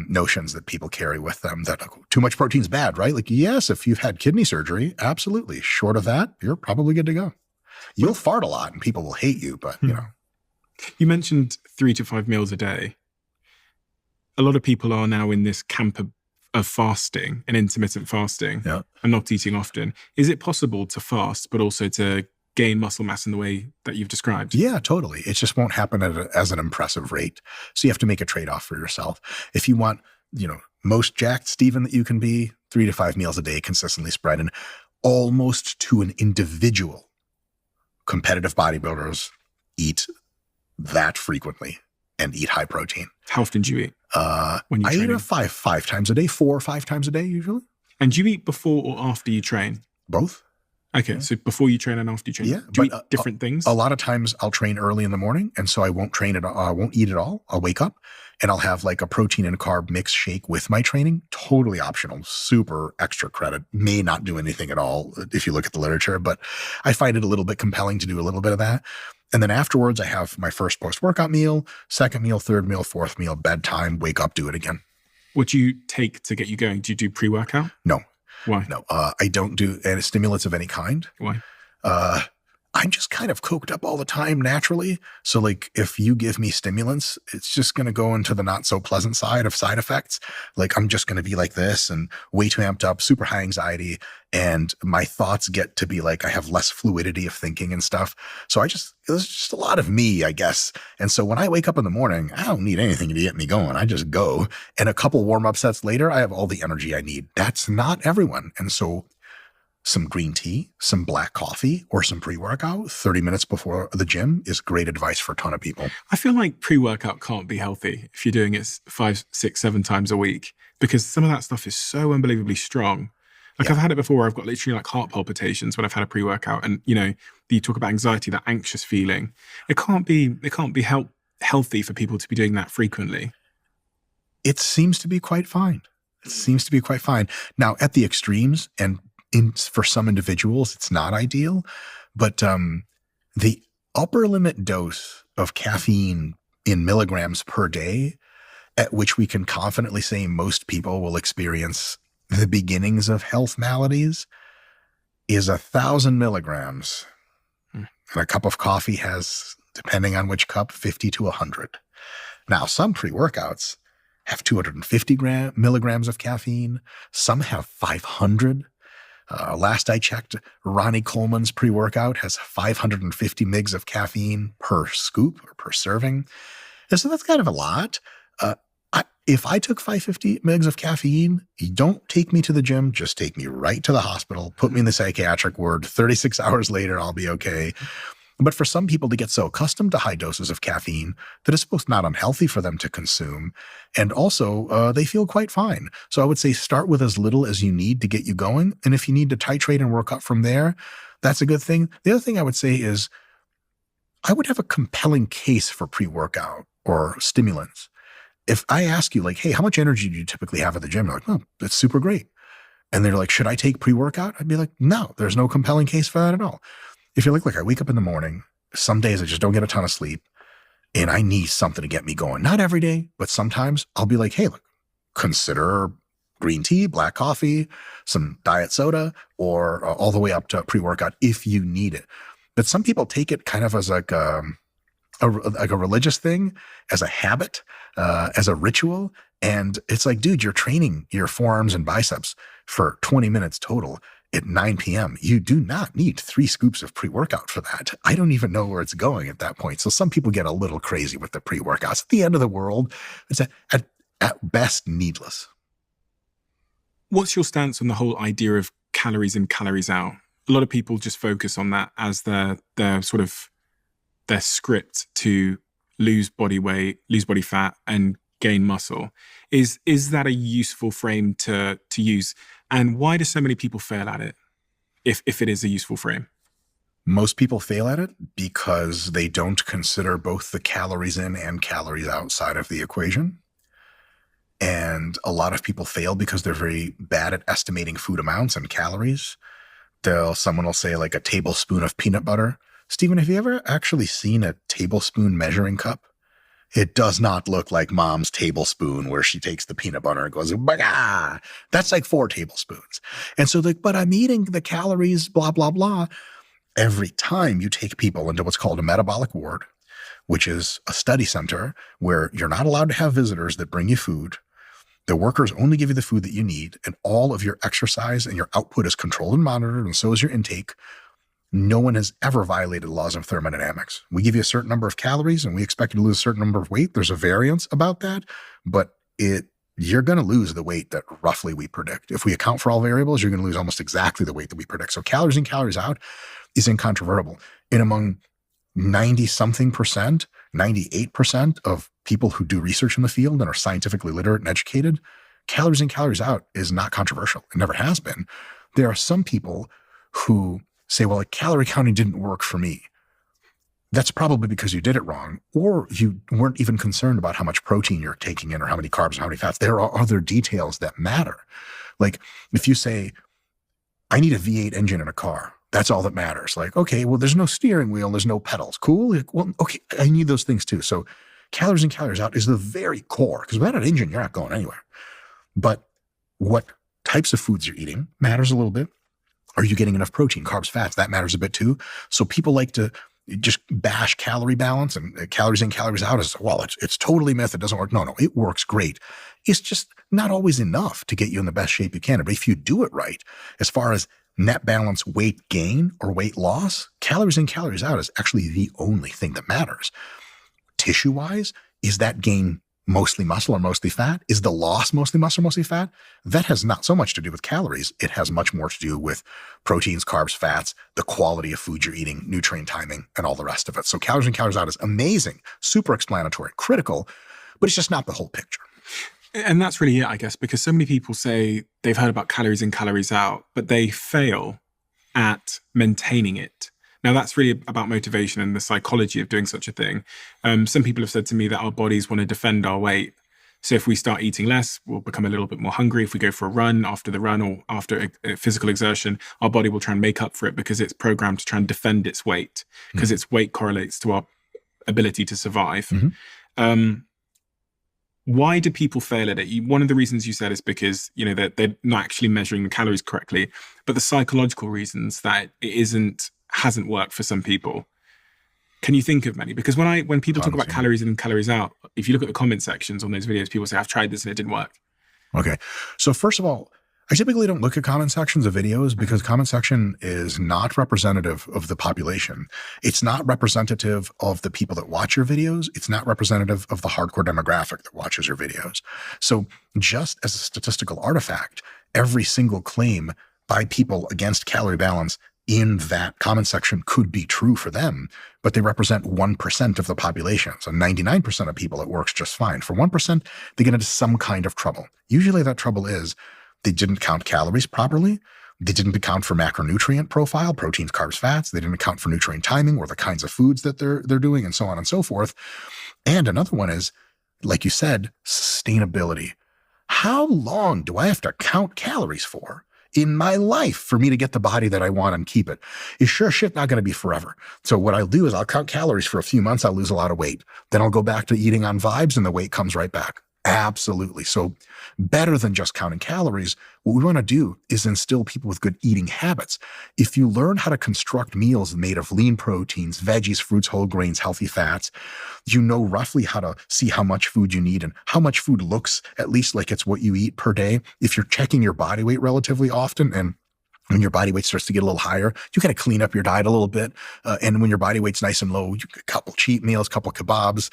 notions that people carry with them that too much protein is bad, right? Like, yes, if you've had kidney surgery, absolutely. Short of that, you're probably good to go. You'll fart a lot and people will hate you, but you know. You mentioned 3 to 5 meals a day. A lot of people are now in this camp of fasting and intermittent fasting and not eating often. Is it possible to fast, but also to gain muscle mass in the way that you've described? Yeah, totally. It just won't happen as an impressive rate. So you have to make a trade-off for yourself. If you want, most jacked Stephen that you can be, 3 to 5 meals a day consistently spread, and almost to an individual. Competitive bodybuilders eat that frequently and eat high protein. How often do you eat? When you I training? eat five times a day, 4 or 5 times a day usually. And do you eat before or after you train? Both. Okay, so before you train and after you train. Yeah, do you but, eat different things? A lot of times I'll train early in the morning, and so I won't train at all. I won't eat at all. I'll wake up and I'll have like a protein and carb mix shake with my training. Totally optional, super extra credit. May not do anything at all if you look at the literature, but I find it a little bit compelling to do a little bit of that. And then afterwards, I have my first post-workout meal, second meal, third meal, fourth meal, bedtime, wake up, do it again. What do you take to get you going? Do you do pre-workout? No. Why? No, I don't do any stimulants of any kind. Why? I'm just kind of coked up all the time naturally. So like if you give me stimulants, it's just going to go into the not so pleasant side of side effects. Like I'm just going to be like this and way too amped up, super high anxiety. And my thoughts get to be like, I have less fluidity of thinking and stuff. So it was just a lot of me, I guess. And so when I wake up in the morning, I don't need anything to get me going. I just go. And a couple warm-up sets later, I have all the energy I need. That's not everyone. And so some green tea, some black coffee, or some pre-workout 30 minutes before the gym is great advice for a ton of people. I feel like pre-workout can't be healthy if you're doing it 5, 6, 7 times a week, because some of that stuff is so unbelievably strong. Like I've had it before where I've got literally like heart palpitations when I've had a pre-workout, and you talk about anxiety, that anxious feeling. It can't be healthy for people to be doing that frequently. It seems to be quite fine. Now at the extremes, and for some individuals, it's not ideal, but the upper limit dose of caffeine in milligrams per day, at which we can confidently say most people will experience the beginnings of health maladies, is 1,000 milligrams. And a cup of coffee has, depending on which cup, 50 to 100. Now, some pre-workouts have 250 milligrams of caffeine. Some have 500. Last I checked, Ronnie Coleman's pre-workout has 550 mgs of caffeine per scoop or per serving. And so that's kind of a lot. If I took 550 mgs of caffeine, you don't take me to the gym, just take me right to the hospital, put me in the psychiatric ward. 36 hours later, I'll be okay. But for some people to get so accustomed to high doses of caffeine that it's both not unhealthy for them to consume, and also they feel quite fine. So I would say start with as little as you need to get you going. And if you need to titrate and work up from there, that's a good thing. The other thing I would say is I would have a compelling case for pre-workout or stimulants. If I ask you like, hey, how much energy do you typically have at the gym? You're like, oh, that's super great. And they're like, should I take pre-workout? I'd be like, no, there's no compelling case for that at all. If you're like, I wake up in the morning, some days I just don't get a ton of sleep and I need something to get me going. Not every day, but sometimes I'll be like, hey, look, consider green tea, black coffee, some diet soda, or all the way up to pre-workout if you need it. But some people take it kind of as like a religious thing, as a habit, as a ritual. And it's like, dude, you're training your forearms and biceps for 20 minutes total at 9 p.m. You do not need 3 scoops of pre-workout for that. I don't even know where it's going at that point. So some people get a little crazy with the pre-workouts. At the end of the world, it's at best needless. What's your stance on the whole idea of calories in, calories out? A lot of people just focus on that as their sort of their script to lose body weight, lose body fat, and gain muscle. Is that a useful frame to use? And why do so many people fail at it? if it is a useful frame? Most people fail at it because they don't consider both the calories in and calories outside of the equation. And a lot of people fail because they're very bad at estimating food amounts and calories. Someone will say like a tablespoon of peanut butter. Stephen, have you ever actually seen a tablespoon measuring cup? It does not look like mom's tablespoon where she takes the peanut butter and goes, bah! That's like 4 tablespoons. And so but I'm eating the calories, blah, blah, blah. Every time you take people into what's called a metabolic ward, which is a study center where you're not allowed to have visitors that bring you food. The workers only give you the food that you need, and all of your exercise and your output is controlled and monitored, and so is your intake. No one has ever violated the laws of thermodynamics. We give you a certain number of calories, and we expect you to lose a certain number of weight. There's a variance about that, but you're going to lose the weight that roughly we predict. If we account for all variables, you're going to lose almost exactly the weight that we predict. So calories in, calories out is incontrovertible. And among 90-something%, 98% of people who do research in the field and are scientifically literate and educated, calories in, calories out is not controversial. It never has been. There are some people who say, well, like, calorie counting didn't work for me. That's probably because you did it wrong, or you weren't even concerned about how much protein you're taking in or how many carbs or how many fats. There are other details that matter. Like if you say, I need a V8 engine in a car, that's all that matters. Like, okay, well, there's no steering wheel, there's no pedals. Cool. Like, well, okay, I need those things too. So calories in, calories out is the very core, because without an engine, you're not going anywhere. But what types of foods you're eating matters a little bit. Are you getting enough protein, carbs, fats? That matters a bit too. So people like to just bash calorie balance and calories in, calories out as, well, it's totally myth. It doesn't work. No, it works great. It's just not always enough to get you in the best shape you can. But if you do it right, as far as net balance weight gain or weight loss, calories in, calories out is actually the only thing that matters. Tissue-wise, is that gain mostly muscle or mostly fat? Is the loss mostly muscle or mostly fat? That has not so much to do with calories. It has much more to do with proteins, carbs, fats, the quality of food you're eating, nutrient timing, and all the rest of it. So calories in, calories out is amazing, super explanatory, critical, but it's just not the whole picture. And that's really it, I guess, because so many people say they've heard about calories in, calories out, but they fail at maintaining it. Now, that's really about motivation and the psychology of doing such a thing. Some people have said to me that our bodies want to defend our weight. So if we start eating less, we'll become a little bit more hungry. If we go for a run after the run or after a physical exertion, our body will try and make up for it because it's programmed to try and defend its weight, because its weight correlates to our ability to survive. Why do people fail at it? One of the reasons you said is because, they're not actually measuring the calories correctly, but the psychological reasons that it hasn't worked for some people. Can you think of many? Because when people talk about calories in and calories out, if you look at the comment sections on those videos, people say, I've tried this and it didn't work. Okay. So first of all, I typically don't look at comment sections of videos because comment section is not representative of the population. It's not representative of the people that watch your videos. It's not representative of the hardcore demographic that watches your videos. So just as a statistical artifact, every single claim by people against calorie balance in that comment section could be true for them, but they represent 1% of the population. So 99% of people, it works just fine. For 1%, they get into some kind of trouble. Usually that trouble is they didn't count calories properly. They didn't account for macronutrient profile, proteins, carbs, fats. They didn't account for nutrient timing or the kinds of foods that they're doing, and so on and so forth. And another one is, like you said, sustainability. How long do I have to count calories for in my life for me to get the body that I want and keep it? Is sure shit not going to be forever. So what I'll do is I'll count calories for a few months. I'll lose a lot of weight. Then I'll go back to eating on vibes and the weight comes right back. Absolutely. So better than just counting calories, what we want to do is instill people with good eating habits. If you learn how to construct meals made of lean proteins, veggies, fruits, whole grains, healthy fats, you know roughly how to see how much food you need and how much food looks at least like it's what you eat per day. If you're checking your body weight relatively often, and when your body weight starts to get a little higher, you got to clean up your diet a little bit. And when your body weight's nice and low, you get a couple cheat meals, couple kebabs,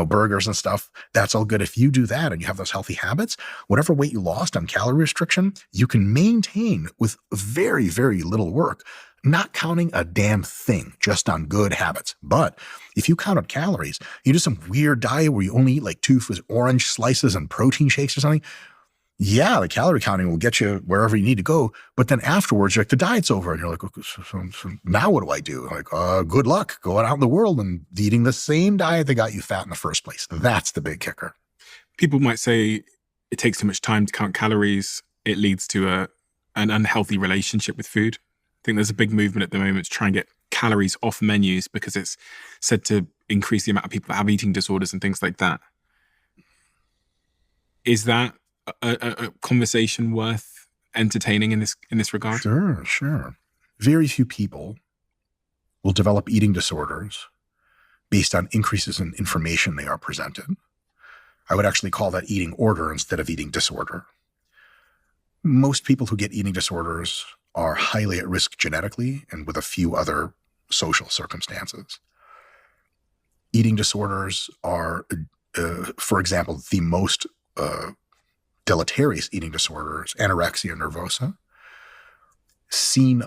burgers and stuff. That's all good. If you do that and you have those healthy habits, whatever weight you lost on calorie restriction, you can maintain with very, very little work, not counting a damn thing, just on good habits. But if you count up calories, you do some weird diet where you only eat like 2 orange slices and protein shakes or something, Yeah, the calorie counting will get you wherever you need to go. But then afterwards, you're like, the diet's over. And you're like, okay, so now what do I do? Like, good luck going out in the world and eating the same diet that got you fat in the first place. That's the big kicker. People might say it takes too much time to count calories. It leads to an unhealthy relationship with food. I think there's a big movement at the moment to try and get calories off menus because it's said to increase the amount of people that have eating disorders and things like that. Is that a conversation worth entertaining in this regard? Sure. Very few people will develop eating disorders based on increases in information they are presented. I would actually call that eating order instead of eating disorder. Most people who get eating disorders are highly at risk genetically and with a few other social circumstances. Eating disorders are, for example, the most deleterious eating disorders, anorexia nervosa, seen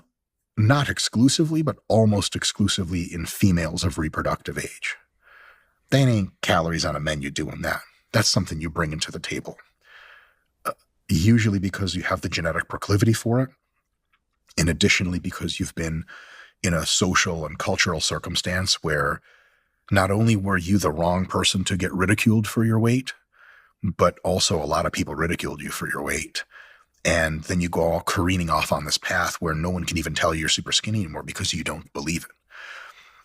not exclusively, but almost exclusively in females of reproductive age. They ain't calories on a menu doing that. That's something you bring into the table. Usually because you have the genetic proclivity for it, and additionally because you've been in a social and cultural circumstance where not only were you the wrong person to get ridiculed for your weight, but also a lot of people ridiculed you for your weight. And then you go all careening off on this path where no one can even tell you're super skinny anymore because you don't believe it.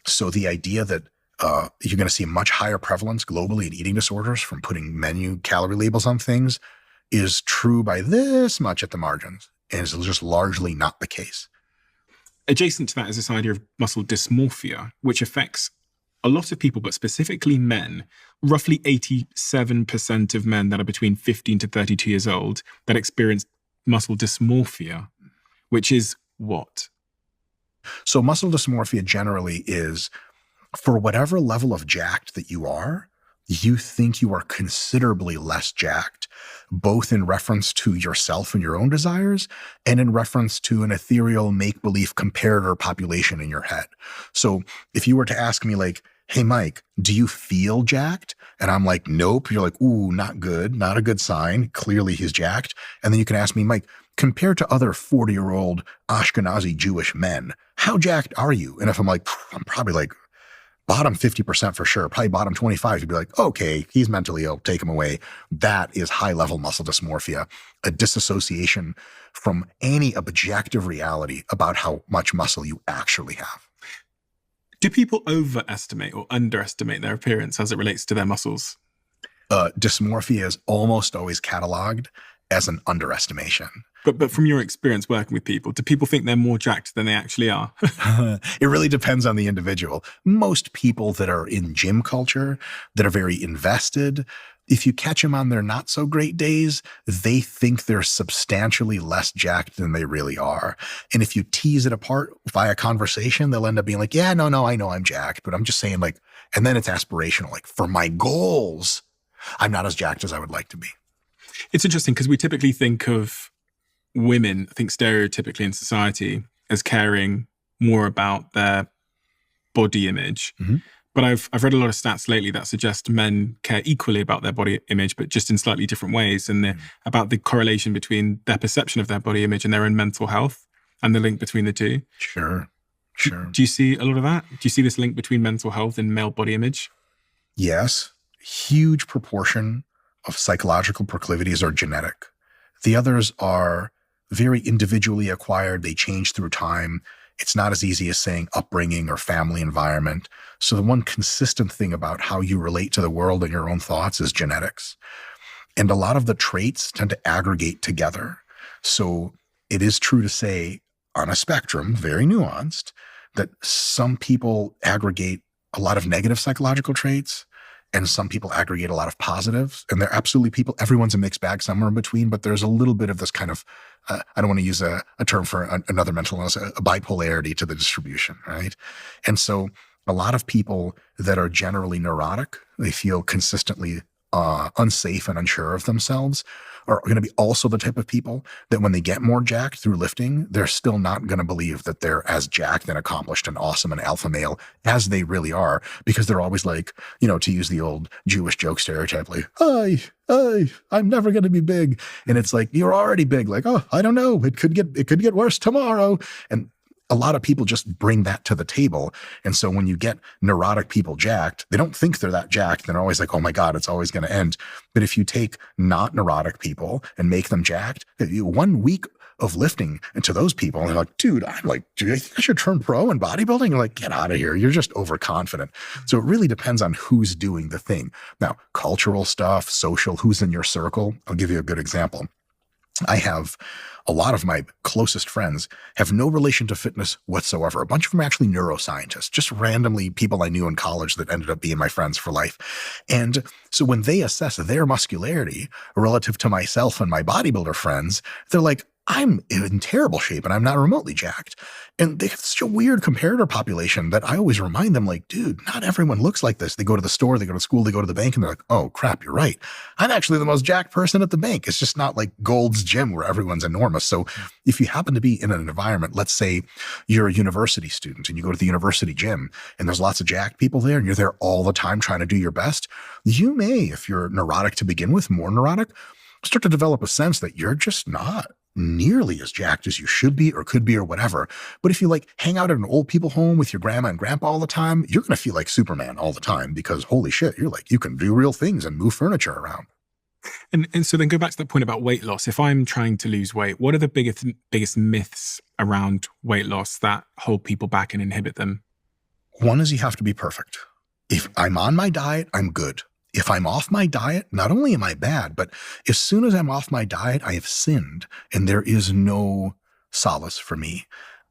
So the idea that you're going to see much higher prevalence globally in eating disorders from putting menu calorie labels on things is true by this much at the margins, and is just largely not the case. Adjacent to that is this idea of muscle dysmorphia, which affects a lot of people, but specifically men. Roughly 87% of men that are between 15 to 32 years old that experience muscle dysmorphia, which is what? So muscle dysmorphia generally is, for whatever level of jacked that you think you are considerably less jacked, both in reference to yourself and your own desires, and in reference to an ethereal make-believe comparator population in your head. So if you were to ask me like, hey, Mike, do you feel jacked? And I'm like, nope. You're like, ooh, not good. Not a good sign. Clearly he's jacked. And then you can ask me, Mike, compared to other 40-year-old Ashkenazi Jewish men, how jacked are you? And if I'm like, I'm probably like bottom 50% for sure, probably bottom 25, you'd be like, okay, he's mentally ill, take him away. That is high-level muscle dysmorphia, a disassociation from any objective reality about how much muscle you actually have. Do people overestimate or underestimate their appearance as it relates to their muscles? Dysmorphia is almost always cataloged as an underestimation. But from your experience working with people, do people think they're more jacked than they actually are? It really depends on the individual. Most people that are in gym culture, that are very invested, if you catch them on their not so great days, they think they're substantially less jacked than they really are. And if you tease it apart via conversation, they'll end up being like, yeah, no, I know I'm jacked, but I'm just saying like, and then it's aspirational. Like for my goals, I'm not as jacked as I would like to be. It's interesting because we typically think of women, I think stereotypically in society, as caring more about their body image. Mm-hmm. But I've read a lot of stats lately that suggest men care equally about their body image, but just in slightly different ways, and about the correlation between their perception of their body image and their own mental health and the link between the two. Sure. Do you see a lot of that? Do you see this link between mental health and male body image? Yes. Huge proportion of psychological proclivities are genetic. The others are very individually acquired. They change through time. It's not as easy as saying upbringing or family environment. So the one consistent thing about how you relate to the world and your own thoughts is genetics. And a lot of the traits tend to aggregate together. So it is true to say on a spectrum, very nuanced, that some people aggregate a lot of negative psychological traits and some people aggregate a lot of positives. And they're absolutely people, everyone's a mixed bag somewhere in between, but there's a little bit of this kind of, I don't want to use a term for another mental illness, a bipolarity to the distribution, right? And so a lot of people that are generally neurotic, they feel consistently unsafe and unsure of themselves are going to be also the type of people that when they get more jacked through lifting, they're still not going to believe that they're as jacked and accomplished and awesome and alpha male as they really are, because they're always like, to use the old Jewish joke stereotype, like, I'm never going to be big. And it's like, you're already big. Like, oh, I don't know. It could get worse tomorrow. And a lot of people just bring that to the table. And so when you get neurotic people jacked, they don't think they're that jacked. They're always like, oh my God, it's always going to end. But if you take not neurotic people and make them jacked, 1 week of lifting into those people, and they're like, dude, do you think I should turn pro in bodybuilding? You're like, get out of here. You're just overconfident. So it really depends on who's doing the thing. Now, cultural stuff, social, who's in your circle. I'll give you a good example. I have a lot of my closest friends have no relation to fitness whatsoever. A bunch of them are actually neuroscientists, just randomly people I knew in college that ended up being my friends for life. And so when they assess their muscularity relative to myself and my bodybuilder friends, they're like, I'm in terrible shape and I'm not remotely jacked. And they have such a weird comparator population that I always remind them, like, dude, not everyone looks like this. They go to the store, they go to school, they go to the bank, and they're like, oh crap, you're right. I'm actually the most jacked person at the bank. It's just not like Gold's Gym where everyone's enormous. So if you happen to be in an environment, let's say you're a university student and you go to the university gym and there's lots of jacked people there and you're there all the time trying to do your best, you may, if you're neurotic to begin with, more neurotic, start to develop a sense that you're just not nearly as jacked as you should be or could be or whatever. But if you like hang out at an old people home with your grandma and grandpa all the time, you're going to feel like Superman all the time because holy shit, you're like, you can do real things and move furniture around. And so then go back to the point about weight loss. If I'm trying to lose weight, what are the biggest myths around weight loss that hold people back and inhibit them? One is you have to be perfect. If I'm on my diet, I'm good. If I'm off my diet, not only am I bad, but as soon as I'm off my diet, I have sinned and there is no solace for me.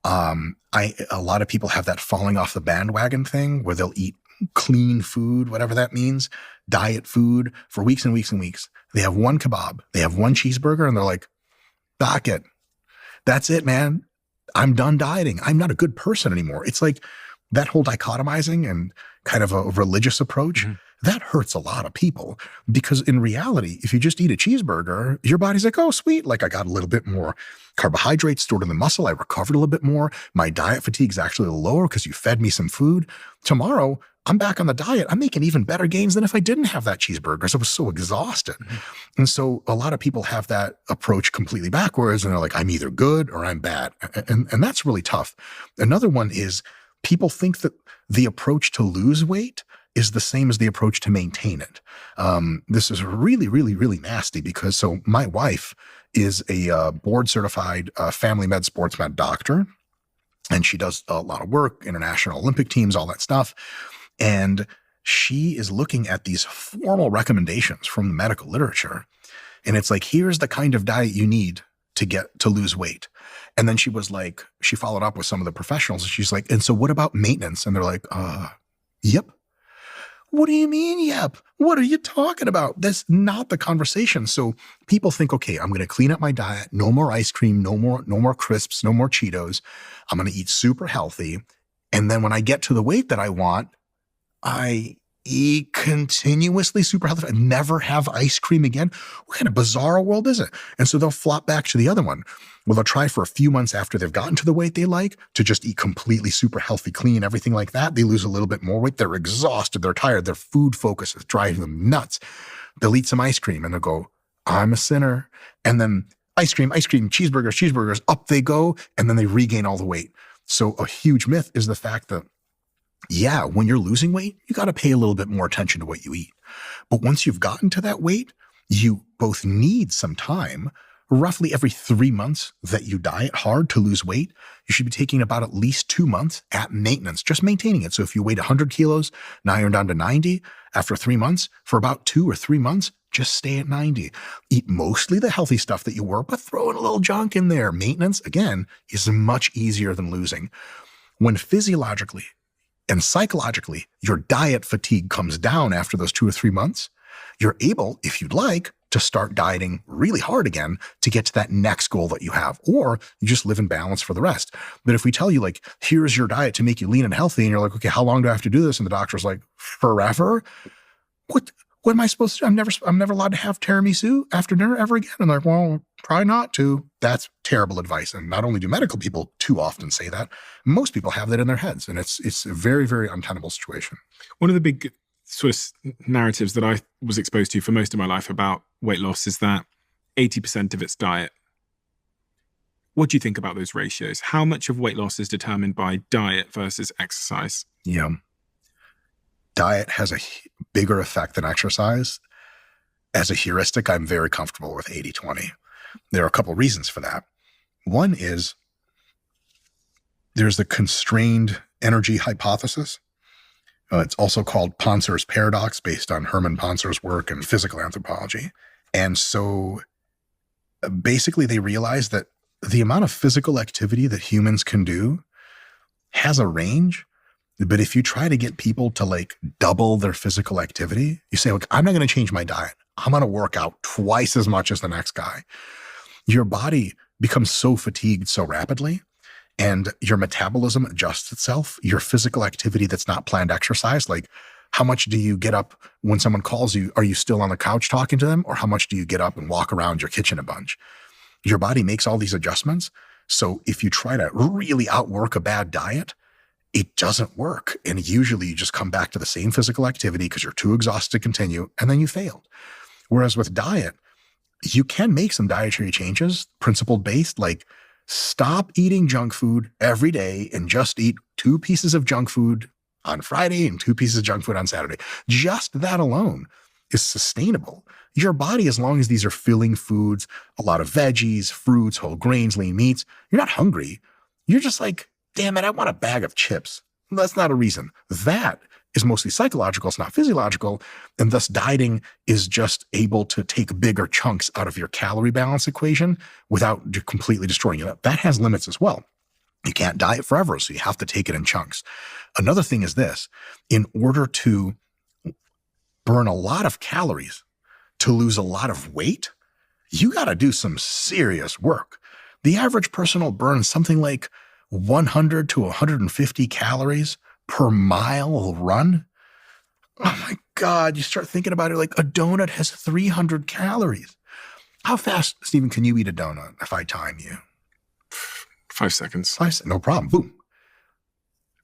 A lot of people have that falling off the bandwagon thing where they'll eat clean food, whatever that means, diet food for weeks and weeks and weeks. They have one kebab, they have one cheeseburger, and they're like, dock it. That's it, man. I'm done dieting. I'm not a good person anymore. It's like that whole dichotomizing and kind of a religious approach. Mm-hmm. That hurts a lot of people because in reality, if you just eat a cheeseburger, your body's like, oh, sweet. Like I got a little bit more carbohydrates stored in the muscle. I recovered a little bit more. My diet fatigue is actually a little lower because you fed me some food. Tomorrow, I'm back on the diet. I'm making even better gains than if I didn't have that cheeseburger because I was so exhausted. Mm-hmm. And so a lot of people have that approach completely backwards and they're like, I'm either good or I'm bad. And that's really tough. Another one is people think that the approach to lose weight is the same as the approach to maintain it. This is really, really, really nasty because so my wife is a board certified family med sports med doctor, and she does a lot of work, international Olympic teams, all that stuff. And she is looking at these formal recommendations from the medical literature. And it's like, here's the kind of diet you need to lose weight. And then she was like, she followed up with some of the professionals and she's like, and so what about maintenance? And they're like, yep. What do you mean, yep? What are you talking about? That's not the conversation. So people think, okay, I'm going to clean up my diet. No more ice cream, no more crisps, no more Cheetos. I'm going to eat super healthy. And then when I get to the weight that I want, I eat continuously super healthy. I never have ice cream again. What kind of bizarre world is it? And so they'll flop back to the other one. Well, they'll try for a few months after they've gotten to the weight they like to just eat completely super healthy, clean, everything like that. They lose a little bit more weight. They're exhausted. They're tired. Their food focus is driving them nuts. They'll eat some ice cream and they'll go, I'm a sinner. And then ice cream, cheeseburgers, up they go. And then they regain all the weight. So a huge myth is the fact that, yeah, when you're losing weight, you got to pay a little bit more attention to what you eat. But once you've gotten to that weight, you both need some time. Roughly every 3 months that you diet hard to lose weight, you should be taking about at least 2 months at maintenance, just maintaining it. So if you weighed 100 kilos, now you're down to 90. After 3 months, for about 2 or 3 months, just stay at 90. Eat mostly the healthy stuff that you were, but throw in a little junk in there. Maintenance, again, is much easier than losing. When physiologically and psychologically, your diet fatigue comes down after those 2 or 3 months, you're able, if you'd like, to start dieting really hard again to get to that next goal that you have, or you just live in balance for the rest. But if we tell you like, here's your diet to make you lean and healthy, and you're like, okay, how long do I have to do this? And the doctor's like, forever? what am I supposed to do? I'm never allowed to have tiramisu after dinner ever again. I'm like, well, try not to. That's terrible advice. And not only do medical people too often say that, most people have that in their heads. And it's a very, very untenable situation. One of the big sort of narratives that I was exposed to for most of my life about weight loss is that 80% of it's diet. What do you think about those ratios? How much of weight loss is determined by diet versus exercise? Yeah. Diet has a bigger effect than exercise. As a heuristic, I'm very comfortable with 80-20. There are a couple of reasons for that. One is there's the constrained energy hypothesis. It's also called Ponser's paradox, based on Hermann Ponser's work in physical anthropology. And so basically they realize that the amount of physical activity that humans can do has a range. But if you try to get people to like double their physical activity, you say, look, I'm not going to change my diet. I'm going to work out twice as much as the next guy. Your body becomes so fatigued so rapidly, and your metabolism adjusts itself. Your physical activity that's not planned exercise, like how much do you get up when someone calls you? Are you still on the couch talking to them? Or how much do you get up and walk around your kitchen a bunch? Your body makes all these adjustments. So if you try to really outwork a bad diet, it doesn't work. And usually you just come back to the same physical activity because you're too exhausted to continue, and then you failed. Whereas with diet, you can make some dietary changes, principle based, like stop eating junk food every day and just eat 2 pieces of junk food on Friday and 2 pieces of junk food on Saturday. Just that alone is sustainable. Your body, as long as these are filling foods, a lot of veggies, fruits, whole grains, lean meats, you're not hungry. You're just like, damn it, I want a bag of chips. That's not a reason. That is mostly psychological. It's not physiological. And thus dieting is just able to take bigger chunks out of your calorie balance equation without completely destroying it. That has limits as well. You can't diet forever, so you have to take it in chunks. Another thing is this: in order to burn a lot of calories, to lose a lot of weight, you got to do some serious work. The average person will burn something like 100 to 150 calories per mile run. Oh my God, you start thinking about it, like a donut has 300 calories. How fast, Stephen, can you eat a donut if I time you? 5 seconds. No problem. Boom.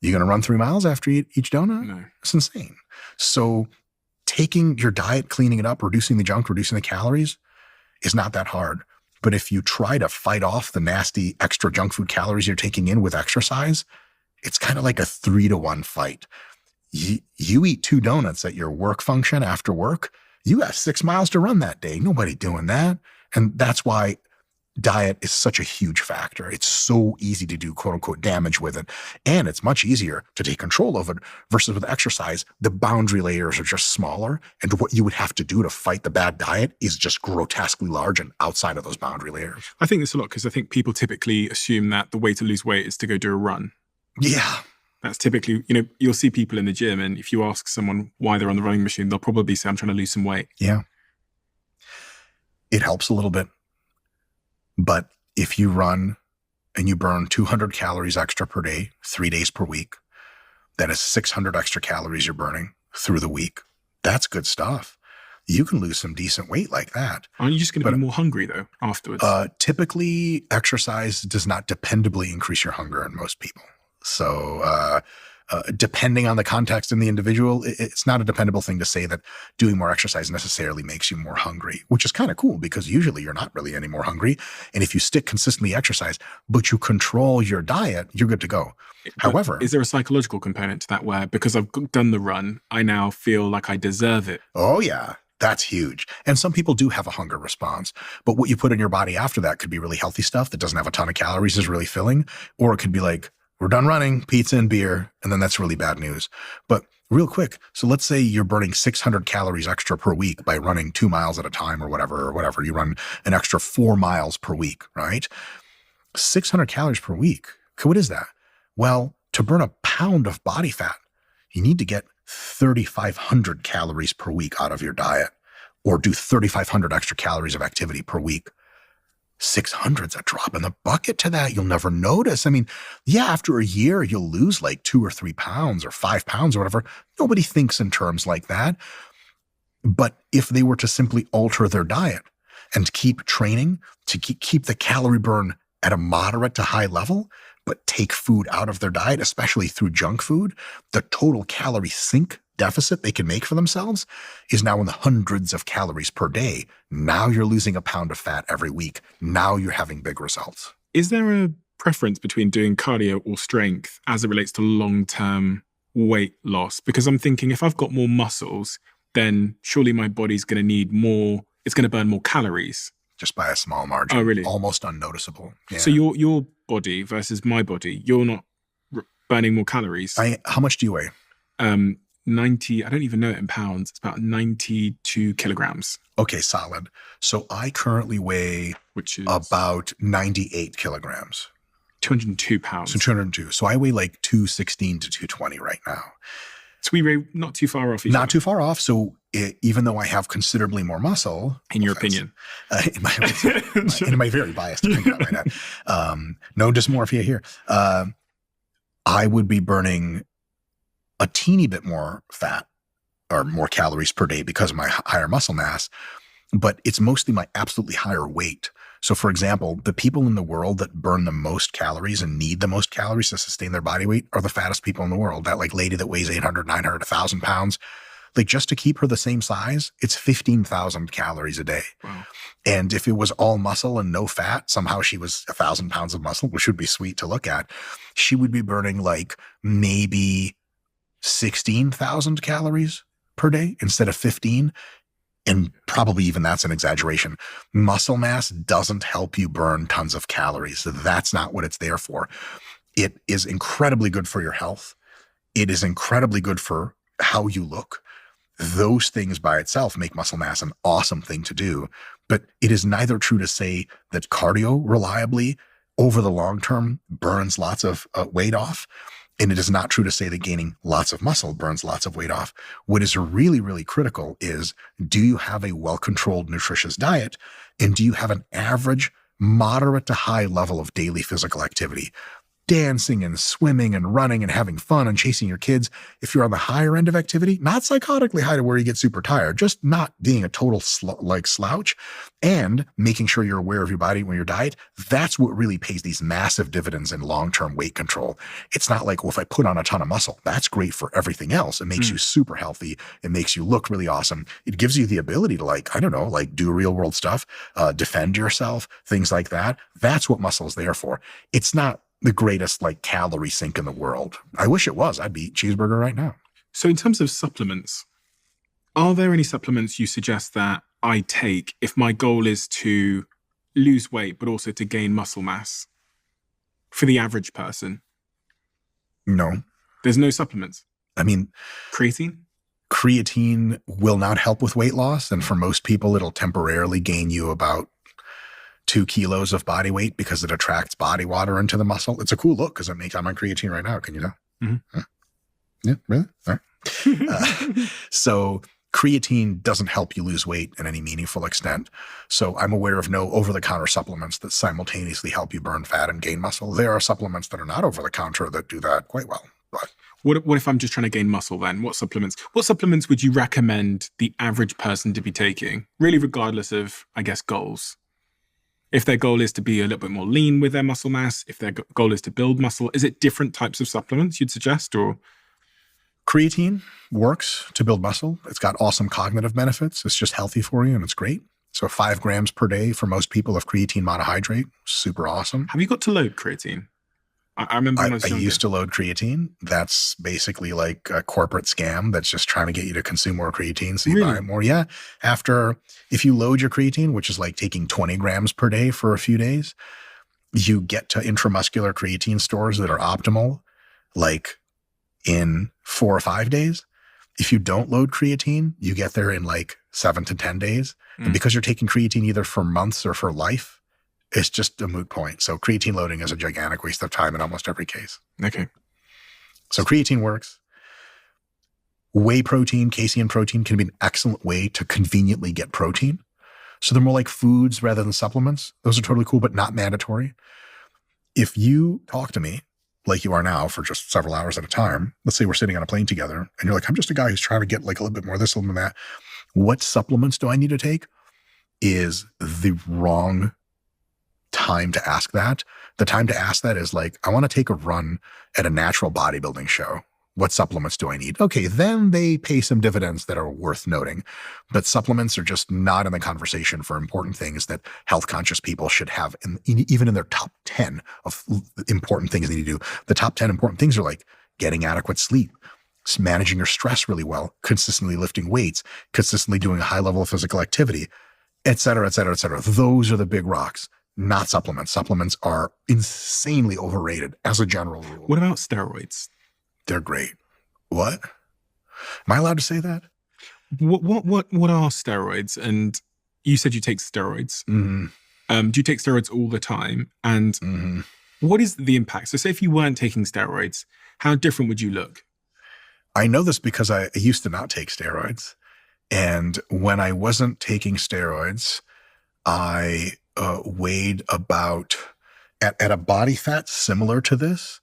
You going to run 3 miles after you eat each donut? No. It's insane. So taking your diet, cleaning it up, reducing the junk, reducing the calories is not that hard. But if you try to fight off the nasty extra junk food calories you're taking in with exercise, it's kind of like a 3-to-1 fight. You eat 2 donuts at your work function after work, you got 6 miles to run that day. Nobody doing that. And that's why diet is such a huge factor. It's so easy to do quote unquote damage with it. And it's much easier to take control of it versus with exercise. The boundary layers are just smaller. And what you would have to do to fight the bad diet is just grotesquely large and outside of those boundary layers. I think this a lot because I think people typically assume that the way to lose weight is to go do a run. Yeah. That's typically, you'll see people in the gym, and if you ask someone why they're on the running machine, they'll probably say, I'm trying to lose some weight. Yeah. It helps a little bit. But if you run and you burn 200 calories extra per day, 3 days per week, that is 600 extra calories you're burning through the week. That's good stuff. You can lose some decent weight like that. Aren't you just going to be more hungry, though, afterwards? Typically, exercise does not dependably increase your hunger in most people. So depending on the context and the individual, it's not a dependable thing to say that doing more exercise necessarily makes you more hungry, which is kind of cool because usually you're not really any more hungry. And if you stick consistently exercise, but you control your diet, you're good to go. However, is there a psychological component to that where because I've done the run, I now feel like I deserve it? Oh, yeah. That's huge. And some people do have a hunger response, but what you put in your body after that could be really healthy stuff that doesn't have a ton of calories, is really filling, or it could be like, we're done running, pizza and beer, and then that's really bad news. But real quick, so let's say you're burning 600 calories extra per week by running 2 miles at a time or whatever. You run an extra 4 miles per week, right? 600 calories per week. Okay, what is that? Well, to burn a pound of body fat, you need to get 3,500 calories per week out of your diet, or do 3,500 extra calories of activity per week. 600's a drop in the bucket to that. You'll never notice. I mean, yeah, after a year, you'll lose like 2 or 3 pounds or 5 pounds or whatever. Nobody thinks in terms like that. But if they were to simply alter their diet and keep training to keep the calorie burn at a moderate to high level, but take food out of their diet, especially through junk food, the total calorie sink deficit they can make for themselves is now in the hundreds of calories per day. Now you're losing a pound of fat every week. Now you're having big results. Is there a preference between doing cardio or strength as it relates to long-term weight loss? Because I'm thinking if I've got more muscles, then surely my body's going to need more, it's going to burn more calories. Just by a small margin. Oh, really? Almost unnoticeable. Yeah. So your body versus my body, you're not burning more calories. How much do you weigh? 90, I don't even know it in pounds. It's about 92 kilograms. Okay, solid. So I currently weigh which is about 98 kilograms. 202 pounds. So 202. So I weigh like 216 to 220 right now. So we weigh not too far off each other. Not too far off. So even though I have considerably more muscle. In your opinion. In my very biased opinion, I might add. No dysmorphia here. I would be burning a teeny bit more fat or more calories per day because of my higher muscle mass, but it's mostly my absolutely higher weight. So for example, the people in the world that burn the most calories and need the most calories to sustain their body weight are the fattest people in the world. That like lady that weighs 800, 900, 1,000 pounds, like just to keep her the same size, it's 15,000 calories a day. Wow. And if it was all muscle and no fat, somehow she was 1,000 pounds of muscle, which would be sweet to look at. She would be burning like maybe 16,000 calories per day instead of 15. And probably even that's an exaggeration. Muscle mass doesn't help you burn tons of calories. That's not what it's there for. It is incredibly good for your health. It is incredibly good for how you look. Those things by itself make muscle mass an awesome thing to do. But it is neither true to say that cardio reliably over the long term burns lots of weight off. And it is not true to say that gaining lots of muscle burns lots of weight off. What is really, really critical is, do you have a well-controlled, nutritious diet? And do you have an average, moderate to high level of daily physical activity? Dancing and swimming and running and having fun and chasing your kids. If you're on the higher end of activity, not psychotically high to where you get super tired, just not being a total slouch and making sure you're aware of your body when your diet, that's what really pays these massive dividends in long-term weight control. It's not like, well, if I put on a ton of muscle, that's great for everything else. It makes you super healthy. It makes you look really awesome. It gives you the ability to do real world stuff, defend yourself, things like that. That's what muscle is there for. It's not the greatest calorie sink in the world. I wish it was. I'd be eating cheeseburger right now. So in terms of supplements, are there any supplements you suggest that I take if my goal is to lose weight, but also to gain muscle mass for the average person? No. There's no supplements? I mean, creatine? Creatine will not help with weight loss. And for most people, it'll temporarily gain you about 2 kilos of body weight because it attracts body water into the muscle. It's a cool look because I'm on creatine right now. Can you tell? Mm-hmm. Yeah, really? All right. So creatine doesn't help you lose weight in any meaningful extent. So I'm aware of no over-the-counter supplements that simultaneously help you burn fat and gain muscle. There are supplements that are not over-the-counter that do that quite well. But what if I'm just trying to gain muscle then? What supplements would you recommend the average person to be taking? Really regardless of, I guess, goals. If their goal is to be a little bit more lean with their muscle mass, if their goal is to build muscle, is it different types of supplements you'd suggest? Or creatine works to build muscle. It's got awesome cognitive benefits. It's just healthy for you and it's great. So 5 grams per day for most people of creatine monohydrate, super awesome. Have you got to load creatine? I remember when I was younger. I used to load creatine. That's basically like a corporate scam that's just trying to get you to consume more creatine so you buy more. Yeah. If you load your creatine, which is like taking 20 grams per day for a few days, you get to intramuscular creatine stores that are optimal, like in 4 or 5 days. If you don't load creatine, you get there in like 7 to 10 days. And because you're taking creatine either for months or for life, it's just a moot point. So creatine loading is a gigantic waste of time in almost every case. Okay. So creatine works. Whey protein, casein protein can be an excellent way to conveniently get protein. So they're more like foods rather than supplements. Those are totally cool, but not mandatory. If you talk to me like you are now for just several hours at a time, let's say we're sitting on a plane together and you're like, I'm just a guy who's trying to get like a little bit more of this, a little bit of that. What supplements do I need to take is the wrong time to ask that. The time to ask that is like, I want to take a run at a natural bodybuilding show. What supplements do I need? Okay, then they pay some dividends that are worth noting. But supplements are just not in the conversation for important things that health conscious people should have, even in their top 10 of important things they need to do. The top 10 important things are like getting adequate sleep, managing your stress really well, consistently lifting weights, consistently doing a high level of physical activity, et cetera, et cetera, et cetera. Those are the big rocks, not supplements. Supplements are insanely overrated as a general rule. What about steroids? They're great. What? Am I allowed to say that? What are steroids? And you said you take steroids. Mm-hmm. Do you take steroids all the time? And what is the impact? So say if you weren't taking steroids, how different would you look? I know this because I used to not take steroids. And when I wasn't taking steroids, I weighed about, at a body fat similar to this,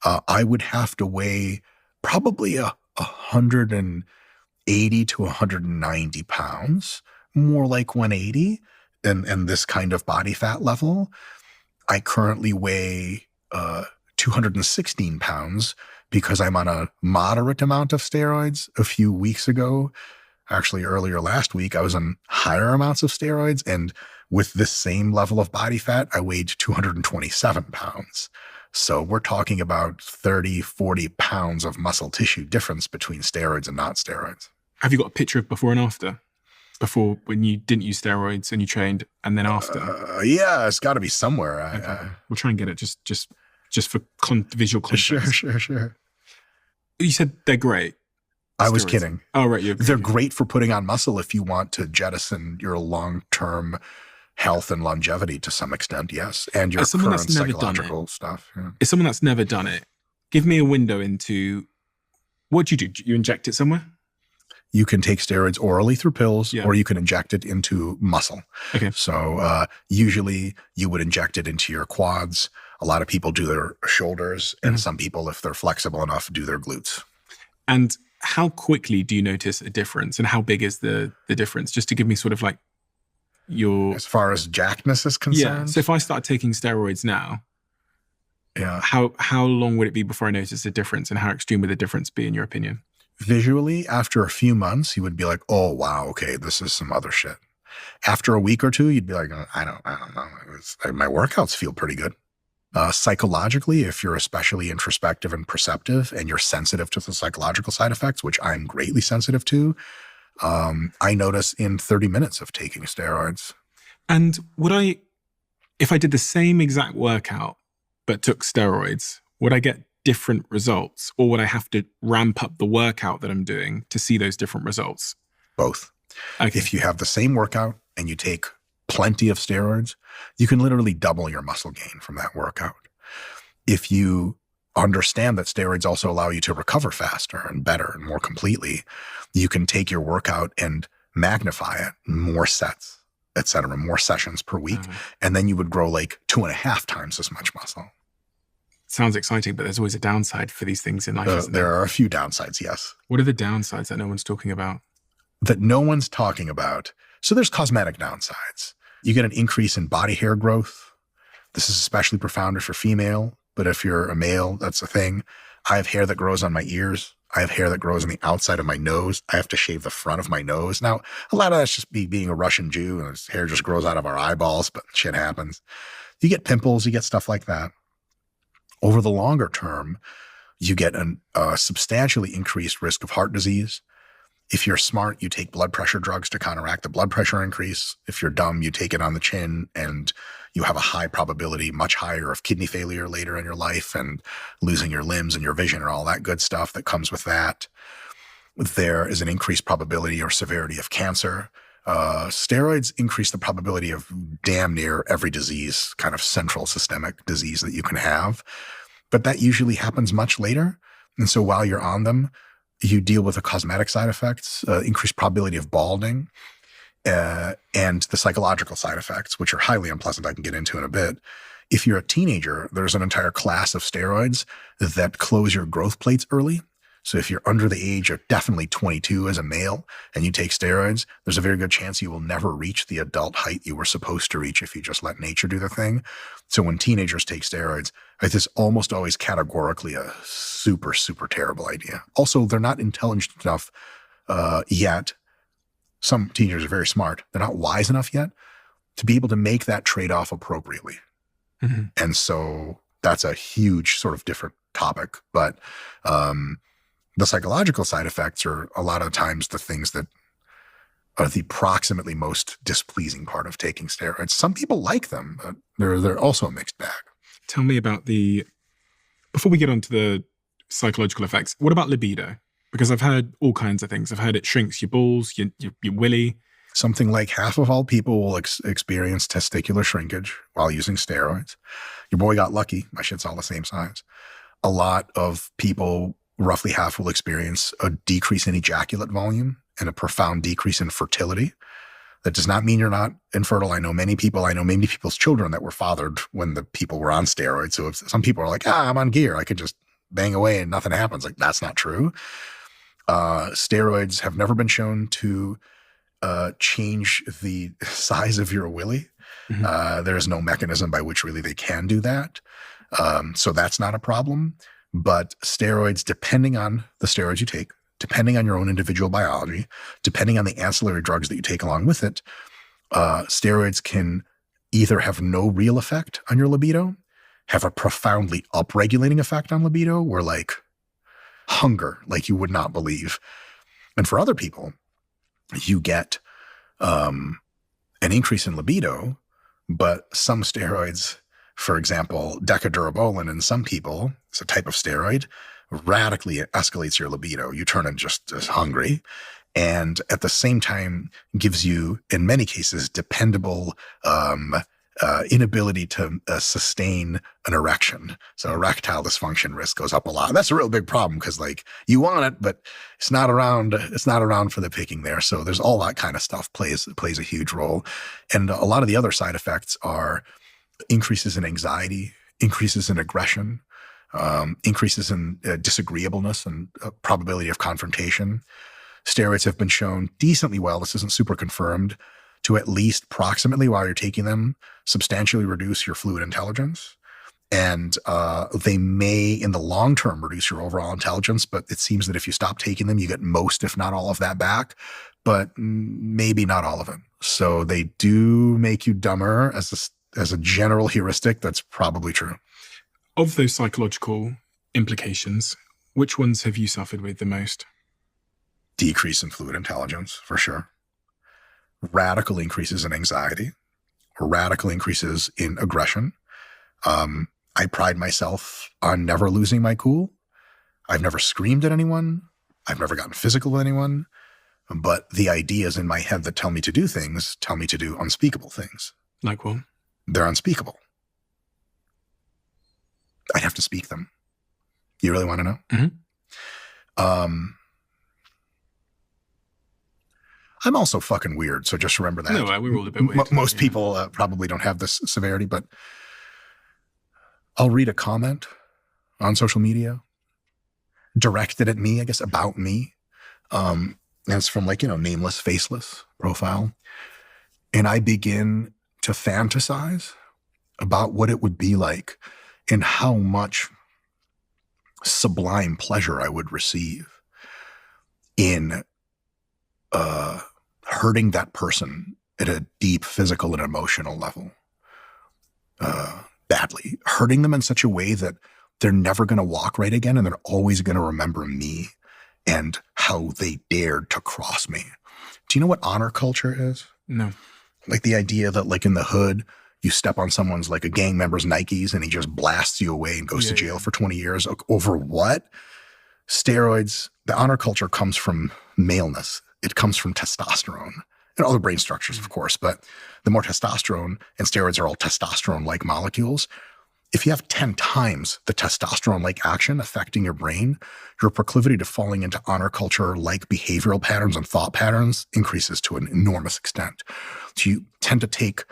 I would have to weigh probably 180 to 190 pounds, more like 180, and this kind of body fat level. I currently weigh 216 pounds because I'm on a moderate amount of steroids. A few weeks ago, actually earlier last week, I was on higher amounts of steroids, and with this same level of body fat, I weighed 227 pounds. So we're talking about 30, 40 pounds of muscle tissue difference between steroids and not steroids. Have you got a picture of before and after? Before, when you didn't use steroids and you trained, and then after? Yeah, it's got to be somewhere. Okay. We'll try and get it just for visual context. Sure. You said they're great. I was Steroids. kidding. Oh, right. They're great for putting on muscle if you want to jettison your long-term health and longevity to some extent, yes. And your current psychological stuff. Yeah. As someone that's never done it, give me a window into what do you do? Do you inject it somewhere? You can take steroids orally through pills, Yeah. or you can inject it into muscle. Okay. So usually you would inject it into your quads. A lot of people do their shoulders, and some people, if they're flexible enough, do their glutes. And how quickly do you notice a difference, and how big is the difference? Just to give me sort of like your... As far as jackedness is concerned? Yeah. So if I start taking steroids now, yeah. how long would it be before I notice a difference, and how extreme would the difference be in your opinion? Visually, after a few months, you would be like, oh, wow, okay, this is some other shit. After a week or two, you'd be like, I don't know. My workouts feel pretty good. Psychologically, if you're especially introspective and perceptive and you're sensitive to the psychological side effects, which I'm greatly sensitive to, I notice in 30 minutes of taking steroids. And if I did the same exact workout but took steroids, would I get different results, or would I have to ramp up the workout that I'm doing to see those different results? Both. Okay. If you have the same workout and you take plenty of steroids, you can literally double your muscle gain from that workout. If you understand that steroids also allow you to recover faster and better and more completely, you can take your workout and magnify it, more sets, et cetera, more sessions per week. And then you would grow like 2.5 times as much muscle. Sounds exciting, but there's always a downside for these things in life, isn't there? There are a few downsides, yes. What are the downsides that no one's talking about? That no one's talking about. So there's cosmetic downsides. You get an increase in body hair growth. This is especially profound if you're female, but if you're a male, that's a thing. I have hair that grows on my ears. I have hair that grows on the outside of my nose. I have to shave the front of my nose. Now, a lot of that's just being a Russian Jew, and his hair just grows out of our eyeballs, but shit happens. You get pimples, you get stuff like that. Over the longer term, you get a substantially increased risk of heart disease. If you're smart, you take blood pressure drugs to counteract the blood pressure increase. If you're dumb, you take it on the chin, and you have a high probability, much higher, of kidney failure later in your life and losing your limbs and your vision and all that good stuff that comes with that. There is an increased probability or severity of cancer. Steroids increase the probability of damn near every disease, kind of central systemic disease that you can have. But that usually happens much later. And so while you're on them, you deal with the cosmetic side effects, increased probability of balding, and the psychological side effects, which are highly unpleasant. I can get into in a bit. If you're a teenager, there's an entire class of steroids that close your growth plates early. So if you're under the age of definitely 22 as a male and you take steroids, there's a very good chance you will never reach the adult height you were supposed to reach if you just let nature do the thing. So when teenagers take steroids, this is almost always categorically a super, super terrible idea. Also, they're not intelligent enough yet. Some teenagers are very smart. They're not wise enough yet to be able to make that trade-off appropriately. Mm-hmm. And so that's a huge sort of different topic. But the psychological side effects are a lot of times the things that are the approximately most displeasing part of taking steroids. Some people like them, but they're also a mixed bag. Tell me about before we get on to the psychological effects, what about libido? Because I've heard all kinds of things. I've heard it shrinks your balls, your willy. Something like half of all people will experience testicular shrinkage while using steroids. Your boy got lucky. My shit's all the same size. A lot of people, roughly half, will experience a decrease in ejaculate volume and a profound decrease in fertility. That does not mean you're not infertile. I know many people's children that were fathered when the people were on steroids. So if some people are like, I'm on gear, I could just bang away and nothing happens. Like, that's not true. Steroids have never been shown to change the size of your willy. Mm-hmm. There is no mechanism by which really they can do that. So that's not a problem. But steroids, depending on the steroids you take, depending on your own individual biology, depending on the ancillary drugs that you take along with it, steroids can either have no real effect on your libido, have a profoundly upregulating effect on libido, where like hunger, like you would not believe. And for other people, you get an increase in libido, but some steroids, for example, decadurabolin in some people, it's a type of steroid, radically escalates your libido. You turn in just as hungry, and at the same time gives you, in many cases, dependable inability to sustain an erection. So erectile dysfunction risk goes up a lot. That's a real big problem because like you want it, but it's not around for the picking there. So there's all that kind of stuff plays a huge role. And a lot of the other side effects are increases in anxiety, increases in aggression, increases in disagreeableness and probability of confrontation. Steroids have been shown decently well, this isn't super confirmed, to at least proximately, while you're taking them, substantially reduce your fluid intelligence. And they may, in the long term, reduce your overall intelligence, but it seems that if you stop taking them, you get most, if not all of that back, but maybe not all of it. So they do make you dumber as a general heuristic. That's probably true. Of those psychological implications, which ones have you suffered with the most? Decrease in fluid intelligence, for sure. Radical increases in anxiety, or radical increases in aggression. I pride myself on never losing my cool. I've never screamed at anyone. I've never gotten physical with anyone. But the ideas in my head that tell me to do things tell me to do unspeakable things. Like what? They're unspeakable. I'd have to speak them. You really want to know? Mm-hmm. I'm also fucking weird, so just remember that. No, we're all a bit weird. Most people probably don't have this severity, but I'll read a comment on social media directed at me, I guess, about me. And it's from nameless, faceless profile. And I begin to fantasize about what it would be like and how much sublime pleasure I would receive in hurting that person at a deep physical and emotional level, badly, hurting them in such a way that they're never going to walk right again, and they're always going to remember me and how they dared to cross me. Do you know what honor culture is? No. Like the idea that like in the hood, you step on someone's, like a gang member's Nikes, and he just blasts you away and goes to jail for 20 years. Over what? Steroids. The honor culture comes from maleness. It comes from testosterone and other brain structures, of course. But the more testosterone, and steroids are all testosterone-like molecules, if you have 10 times the testosterone-like action affecting your brain, your proclivity to falling into honor culture-like behavioral patterns and thought patterns increases to an enormous extent. So you tend to take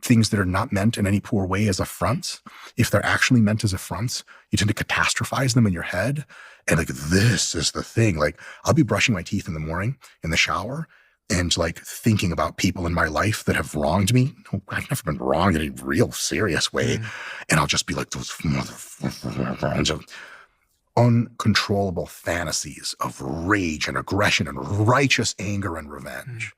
things that are not meant in any poor way as affronts, if they're actually meant as affronts, you tend to catastrophize them in your head. And like, this is the thing. Like, I'll be brushing my teeth in the morning in the shower and like thinking about people in my life that have wronged me. No, I've never been wronged in a real serious way. And I'll just be like, those motherfuckers. Uncontrollable fantasies of rage and aggression and righteous anger and revenge.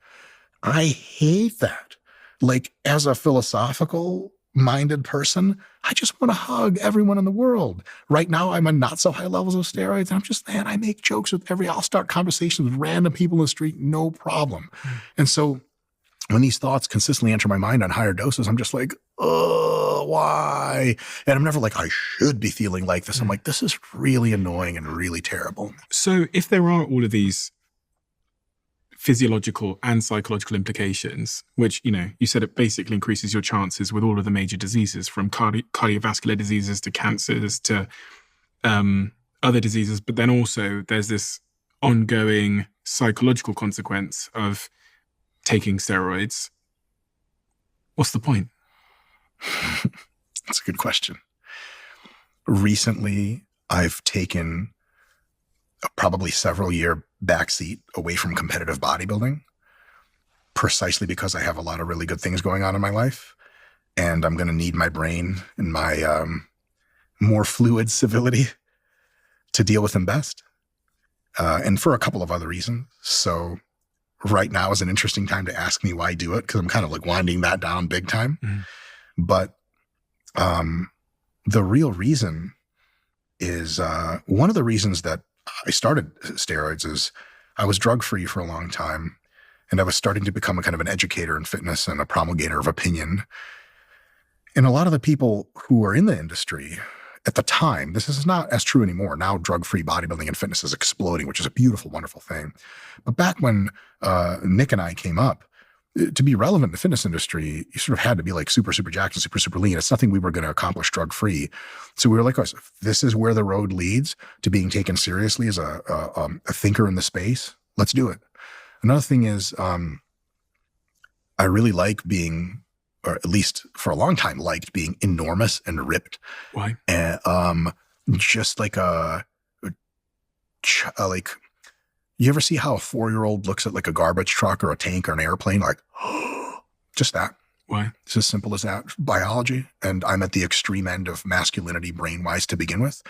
I hate that. Like, as a philosophical minded person, I just want to hug everyone in the world. Right now, I'm on not so high levels of steroids. And I'm just, man, I make jokes with I'll start conversations with random people in the street, no problem. And so when these thoughts consistently enter my mind on higher doses, I'm just like, oh, why? And I'm never like, I should be feeling like this. I'm like, this is really annoying and really terrible. So if there are all of these physiological and psychological implications, which, you said it basically increases your chances with all of the major diseases, from cardiovascular diseases to cancers to other diseases. But then also there's this ongoing psychological consequence of taking steroids. What's the point? That's a good question. Recently, I've taken a probably several year backseat away from competitive bodybuilding, precisely because I have a lot of really good things going on in my life. And I'm going to need my brain and my more fluid civility to deal with them best. And for a couple of other reasons. So right now is an interesting time to ask me why I do it, because I'm kind of like winding that down big time. But the real reason is one of the reasons that I started steroids is I was drug-free for a long time, and I was starting to become a kind of an educator in fitness and a promulgator of opinion. And a lot of the people who are in the industry at the time, this is not as true anymore. Now drug-free bodybuilding and fitness is exploding, which is a beautiful, wonderful thing. But back when Nick and I came up, to be relevant in the fitness industry, you sort of had to be like super, super jacked and super, super lean. It's nothing we were going to accomplish drug-free. So we were like, oh, if this is where the road leads to being taken seriously as a thinker in the space, let's do it. Another thing is I really like being, or at least for a long time, liked being enormous and ripped. Why? And just like you ever see how a 4-year-old looks at like a garbage truck or a tank or an airplane? Like, just that. Why? It's as simple as that. Biology. And I'm at the extreme end of masculinity brain-wise to begin with.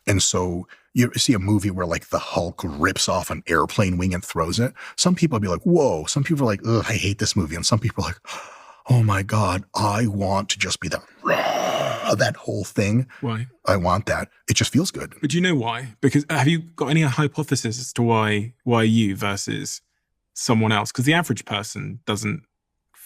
And so you see a movie where like the Hulk rips off an airplane wing and throws it. Some people would be like, whoa. Some people are like, ugh, I hate this movie. And some people are like, oh my God, I want to just be that whole thing. Why? I want that. It just feels good. But do you know why? Because have you got any hypothesis as to why you versus someone else? Because the average person doesn't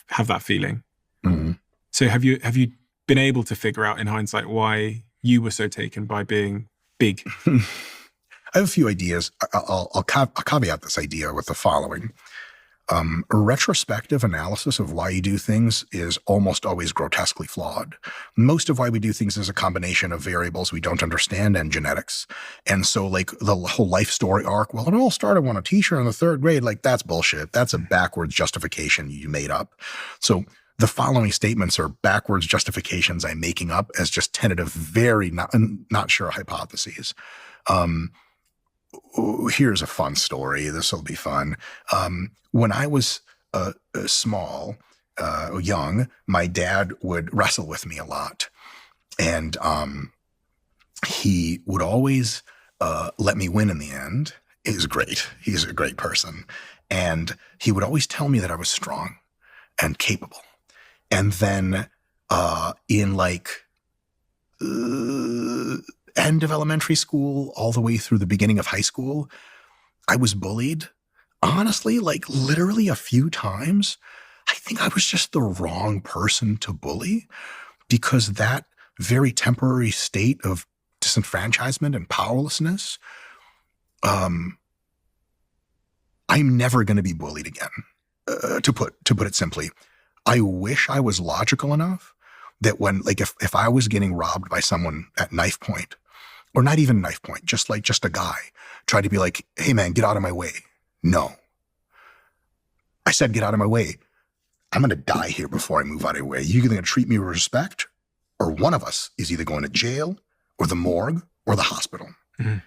have that feeling. Mm-hmm. So have you been able to figure out in hindsight why you were so taken by being big? I have a few ideas. I'll caveat this idea with the following. A retrospective analysis of why you do things is almost always grotesquely flawed. Most of why we do things is a combination of variables we don't understand and genetics. And so like the whole life story arc, well, it all started when a teacher in the 3rd grade, like that's bullshit. That's a backwards justification you made up. So the following statements are backwards justifications I'm making up as just tentative, very not sure hypotheses. Here's a fun story. This will be fun. When I was small, young, my dad would wrestle with me a lot. And he would always let me win in the end. It was great. He's a great person. And he would always tell me that I was strong and capable. And then in like end of elementary school all the way through the beginning of high school, I was bullied. Honestly, like literally a few times. I think I was just the wrong person to bully, because that very temporary state of disenfranchisement and powerlessness, I'm never going to be bullied again. To put it simply, I wish I was logical enough that when, like, if I was getting robbed by someone at knife point, or not even knife point, just a guy, try to be like, hey man, get out of my way. No. I said, get out of my way. I'm going to die here before I move out of your way. You're going to treat me with respect, or one of us is either going to jail or the morgue or the hospital. Mhm.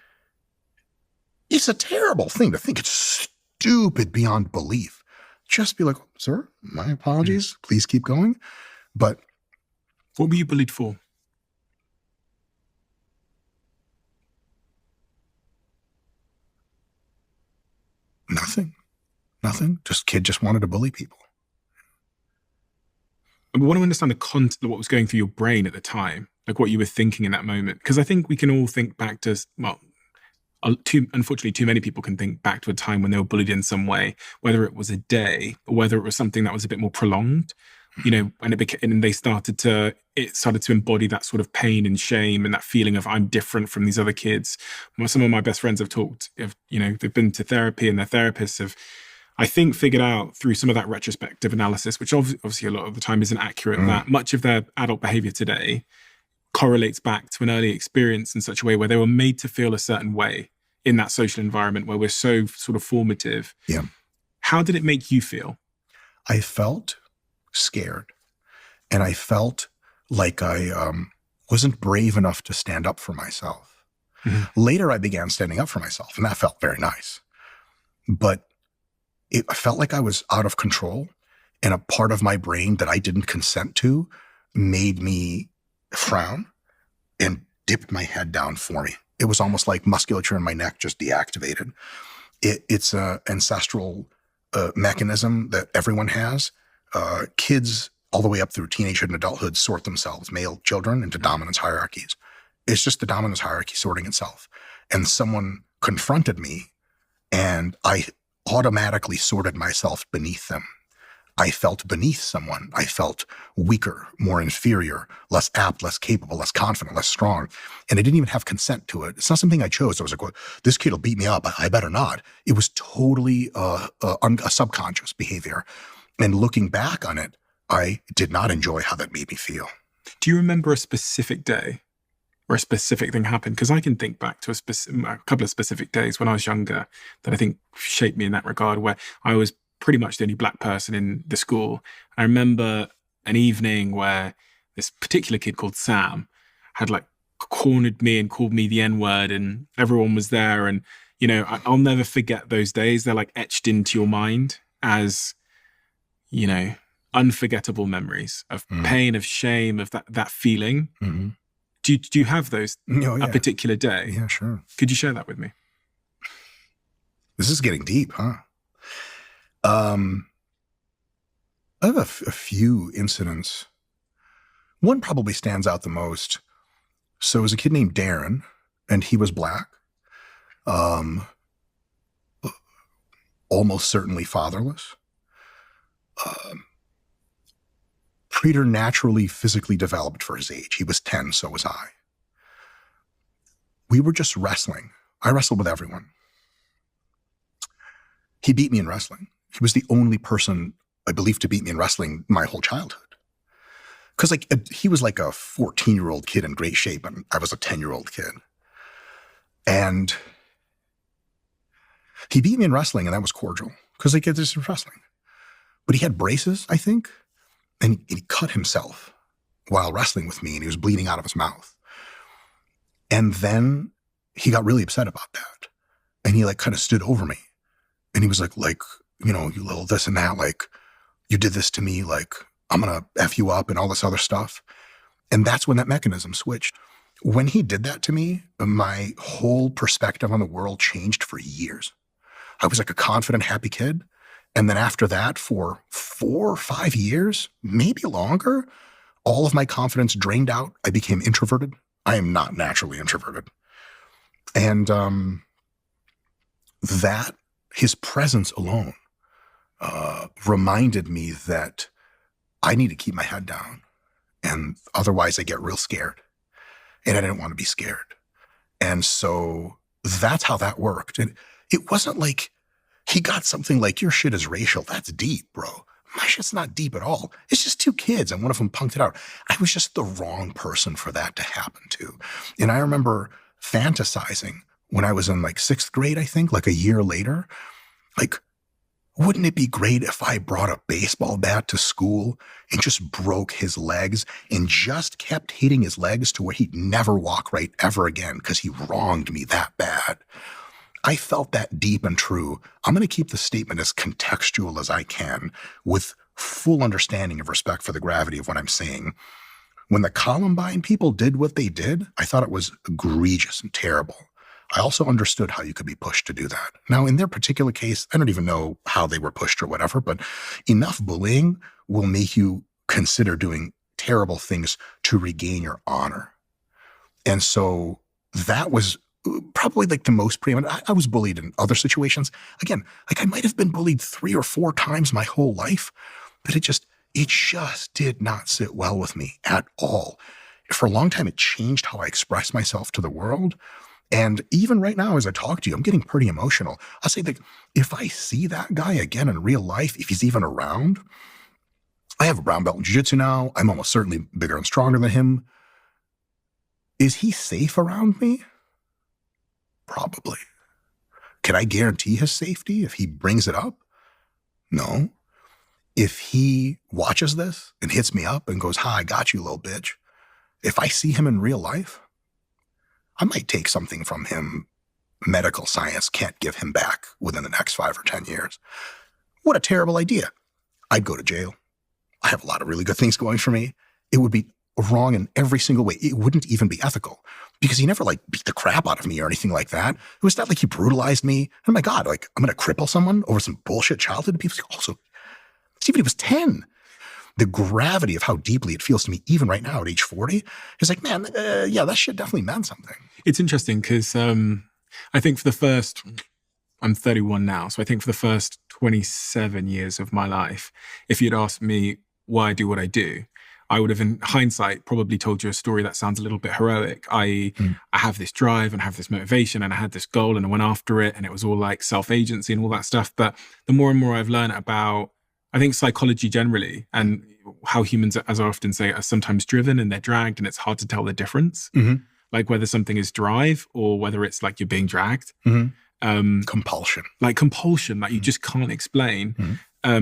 It's a terrible thing to think. It's stupid beyond belief. Just be like, sir, my apologies. Please keep going. But What were you bullied for? nothing. Just kid just wanted to bully people. I want to understand the content of what was going through your brain at the time, like what you were thinking in that moment. Because I think we can all think back to, well, unfortunately, too many people can think back to a time when they were bullied in some way, whether it was a day or whether it was something that was a bit more prolonged. You know, and it started to embody that sort of pain and shame and that feeling of I'm different from these other kids. Some of my best friends have talked of, you know, they've been to therapy and their therapists have, I think, figured out through some of that retrospective analysis, which obviously a lot of the time isn't accurate, that much of their adult behavior today correlates back to an early experience in such a way where they were made to feel a certain way in that social environment where we're so sort of formative. Yeah. How did it make you feel? I felt scared, and I felt like I wasn't brave enough to stand up for myself. Mm-hmm. Later, I began standing up for myself, and that felt very nice. But I felt like I was out of control, and a part of my brain that I didn't consent to made me frown and dipped my head down for me. It was almost like musculature in my neck just deactivated. It's an ancestral mechanism that everyone has. Kids all the way up through teenagehood and adulthood sort themselves, male children, into dominance hierarchies. It's just the dominance hierarchy sorting itself. And someone confronted me, and I automatically sorted myself beneath them. I felt beneath someone. I felt weaker, more inferior, less apt, less capable, less confident, less strong. And I didn't even have consent to it. It's not something I chose. I was like, well, this kid will beat me up. I better not. It was totally a subconscious behavior. And looking back on it, I did not enjoy how that made me feel. Do you remember a specific day where a specific thing happened? Because I can think back to a couple of specific days when I was younger that I think shaped me in that regard, where I was pretty much the only black person in the school. I remember an evening where this particular kid called Sam had like cornered me and called me the N-word, and everyone was there. And, you know, I'll never forget those days. They're like etched into your mind as, you know, unforgettable memories of pain, of shame, of that feeling. Mm-hmm. Do you have those Oh, yeah. a particular day? Yeah, sure. Could you share that with me? This is getting deep, huh? I have a few incidents. One probably stands out the most. So it was a kid named Darren, and he was black. Almost certainly fatherless. Preternaturally physically developed for his age. He was 10, so was I. We were just wrestling. I wrestled with everyone. He beat me in wrestling. He was the only person, I believe, to beat me in wrestling my whole childhood. Because he was like a 14-year-old kid in great shape, and I was a 10-year-old kid. And he beat me in wrestling, and that was cordial, because this is wrestling. But he had braces, I think, and he cut himself while wrestling with me, and he was bleeding out of his mouth. And then he got really upset about that. And he like kind of stood over me. And he was like, you know, you little this and that, like, you did this to me, like, I'm going to F you up and all this other stuff. And that's when that mechanism switched. When he did that to me, my whole perspective on the world changed for years. I was like a confident, happy kid. And then after that, for 4 or 5 years, maybe longer, all of my confidence drained out. I became introverted. I am not naturally introverted. And that, his presence alone, reminded me that I need to keep my head down. And otherwise I get real scared. And I didn't want to be scared. And so that's how that worked. And it wasn't like he got something like, your shit is racial. That's deep, bro. My shit's not deep at all. It's just 2 kids, and one of them punked it out. I was just the wrong person for that to happen to. And I remember fantasizing when I was in like 6th grade, I think, like a year later, like Wouldn't it be great if I brought a baseball bat to school and just broke his legs and just kept hitting his legs to where he'd never walk right ever again because he wronged me that bad? I felt that deep and true. I'm going to keep the statement as contextual as I can with full understanding of respect for the gravity of what I'm saying. When the Columbine people did what they did, I thought it was egregious and terrible. I also understood how you could be pushed to do that. Now, in their particular case, I don't even know how they were pushed or whatever, but enough bullying will make you consider doing terrible things to regain your honor. And so that was probably like the most preeminent. I was bullied in other situations. Again, like I might have been bullied 3 or 4 times my whole life, but it just did not sit well with me at all. For a long time, it changed how I express myself to the world. And even right now, as I talk to you, I'm getting pretty emotional. I'll say that if I see that guy again in real life, if he's even around, I have a brown belt in jiu-jitsu now. I'm almost certainly bigger and stronger than him. Is he safe around me? Probably. Can I guarantee his safety if he brings it up? No. If he watches this and hits me up and goes, "Hi, I got you, little bitch," if I see him in real life, I might take something from him medical science can't give him back within the next 5 or 10 years. What a terrible idea. I'd go to jail. I have a lot of really good things going for me. It would be wrong in every single way. It wouldn't even be ethical because he never like beat the crap out of me or anything like that. It was not like he brutalized me. Oh my God, like I'm going to cripple someone over some bullshit childhood abuse. Also, Stephen, he was 10. The gravity of how deeply it feels to me, even right now at age 40, is like, man, yeah, that shit definitely meant something. It's interesting because I think for the first, I'm 31 now, so I think for the first 27 years of my life, if you'd asked me why I do what I do, I would have, in hindsight, probably told you a story that sounds a little bit heroic. I have this drive and I have this motivation and I had this goal and I went after it and it was all like self-agency and all that stuff. But the more and more I've learned about, I think, psychology generally and how humans, as I often say, are sometimes driven and they're dragged and it's hard to tell the difference. Mm-hmm. Like whether something is drive or whether it's like you're being dragged. Mm-hmm. Compulsion. Like compulsion that you just can't explain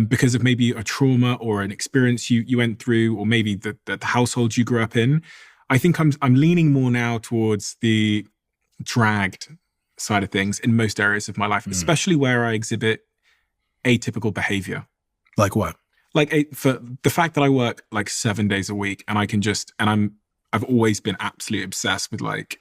because of maybe a trauma or an experience you went through or maybe the household you grew up in. I think I'm leaning more now towards the dragged side of things in most areas of my life, especially where I exhibit atypical behavior. Like what? Like for the fact that I work like 7 days a week and I can just, and I've always been absolutely obsessed with like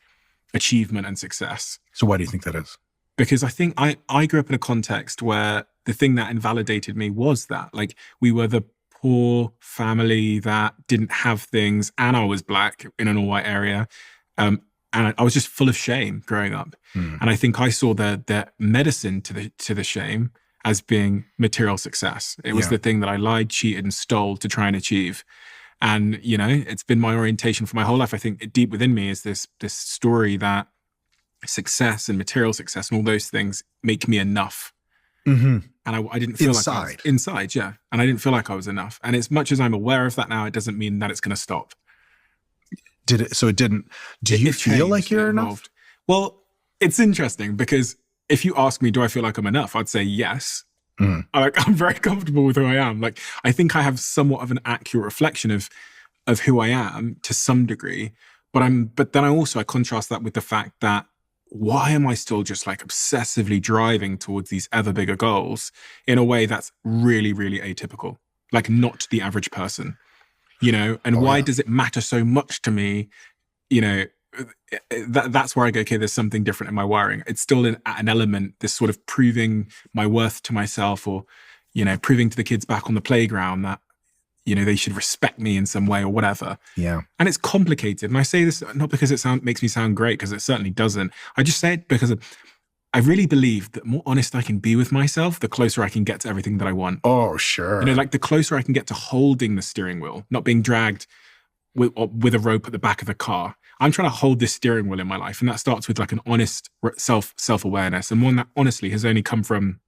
achievement and success. So why do you think that is? Because I think I grew up in a context where the thing that invalidated me was that like we were the poor family that didn't have things and I was black in an all white area. And I was just full of shame growing up. And I think I saw the medicine to the shame as being material success. It was the thing that I lied, cheated, and stole to try and achieve. And, you know, it's been my orientation for my whole life. I think deep within me is this story that success and material success and all those things make me enough. And I didn't feel like I was, inside, yeah. And I didn't feel like I was enough. And as much as I'm aware of that now, it doesn't mean that it's going to stop. Did it? So it didn't. Do you feel like you're enough? Well, it's interesting because if you ask me, do I feel like I'm enough? I'd say yes. I'm very comfortable with who I am. Like, I think I have somewhat of an accurate reflection of who I am to some degree. But then I contrast that with the fact that why am I still just like obsessively driving towards these ever bigger goals in a way that's really, really atypical, like not the average person, you know? And why does it matter so much to me? You know, that's where I go, okay, there's something different in my wiring. It's still an element, this sort of proving my worth to myself or, you know, proving to the kids back on the playground that, you know, they should respect me in some way or whatever. Yeah. And it's complicated. And I say this not because it makes me sound great, because it certainly doesn't. I just say it because I really believe that the more honest I can be with myself, the closer I can get to everything that I want. Oh, sure. You know, like the closer I can get to holding the steering wheel, not being dragged with a rope at the back of the car. I'm trying to hold this steering wheel in my life. And that starts with like an honest self-awareness. And one that honestly has only come from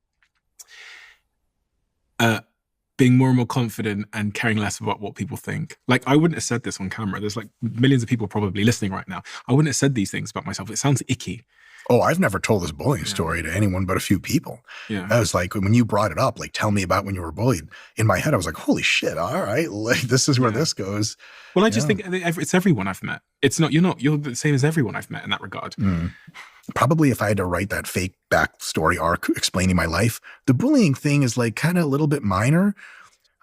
being more and more confident and caring less about what people think. Like, I wouldn't have said this on camera. There's like millions of people probably listening right now. I wouldn't have said these things about myself. It sounds icky. Oh, I've never told this bullying story to anyone but a few people. Yeah. I was like, when you brought it up, like, tell me about when you were bullied. In my head, I was like, holy shit, all right, like, this is where this goes. Well, I just think it's everyone I've met. It's not, you're the same as everyone I've met in that regard. Probably if I had to write that fake backstory arc explaining my life, the bullying thing is like kind of a little bit minor.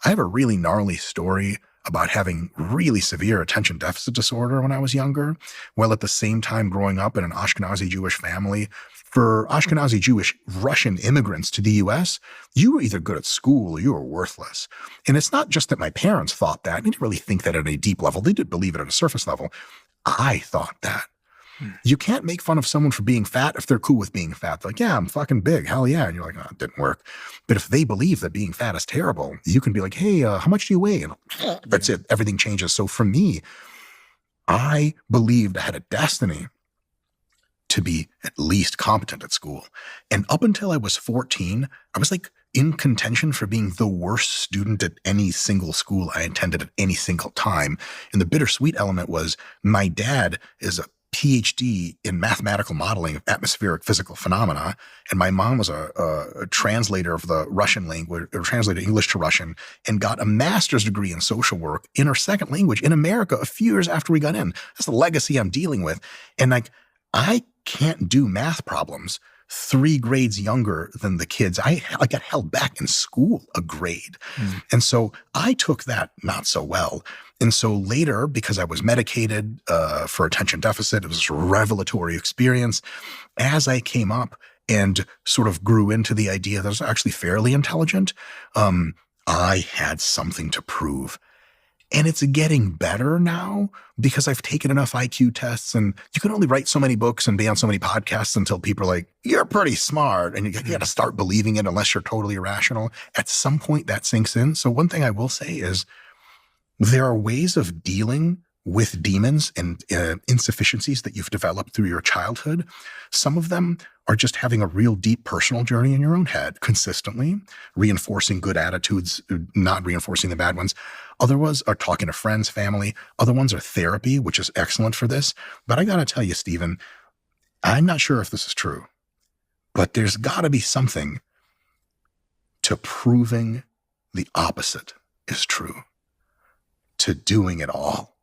I have a really gnarly story about having really severe attention deficit disorder when I was younger, while at the same time growing up in an Ashkenazi Jewish family. For Ashkenazi Jewish Russian immigrants to the US, you were either good at school or you were worthless. And it's not just that my parents thought that. They didn't really think that at a deep level. They did believe it at a surface level. I thought that. You can't make fun of someone for being fat if they're cool with being fat. They're like, yeah, I'm fucking big. Hell yeah. And you're like, oh, it didn't work. But if they believe that being fat is terrible, you can be like, hey, how much do you weigh? And that's it. Everything changes. So for me, I believed I had a destiny to be at least competent at school. And up until I was 14, I was like in contention for being the worst student at any single school I attended at any single time. And the bittersweet element was my dad is a PhD in mathematical modeling of atmospheric physical phenomena. And my mom was a translator of the Russian language, or translated English to Russian, and got a master's degree in social work in her second language in America a few years after we got in. That's the legacy I'm dealing with. And like, I can't do math problems 3 grades younger than the kids. I got held back in school a grade. And so I took that not so well. And so later, because I was medicated for attention deficit, it was a revelatory experience. As I came up and sort of grew into the idea that I was actually fairly intelligent, I had something to prove. And it's getting better now because I've taken enough IQ tests, and you can only write so many books and be on so many podcasts until people are like, you're pretty smart. And you got to start believing it unless you're totally irrational. At some point that sinks in. So one thing I will say is there are ways of dealing with demons and insufficiencies that you've developed through your childhood. Some of them are just having a real deep personal journey in your own head consistently, reinforcing good attitudes, not reinforcing the bad ones. Other ones are talking to friends, family. Other ones are therapy, which is excellent for this. But I got to tell you, Stephen, I'm not sure if this is true, but there's got to be something to proving the opposite is true, to doing it all,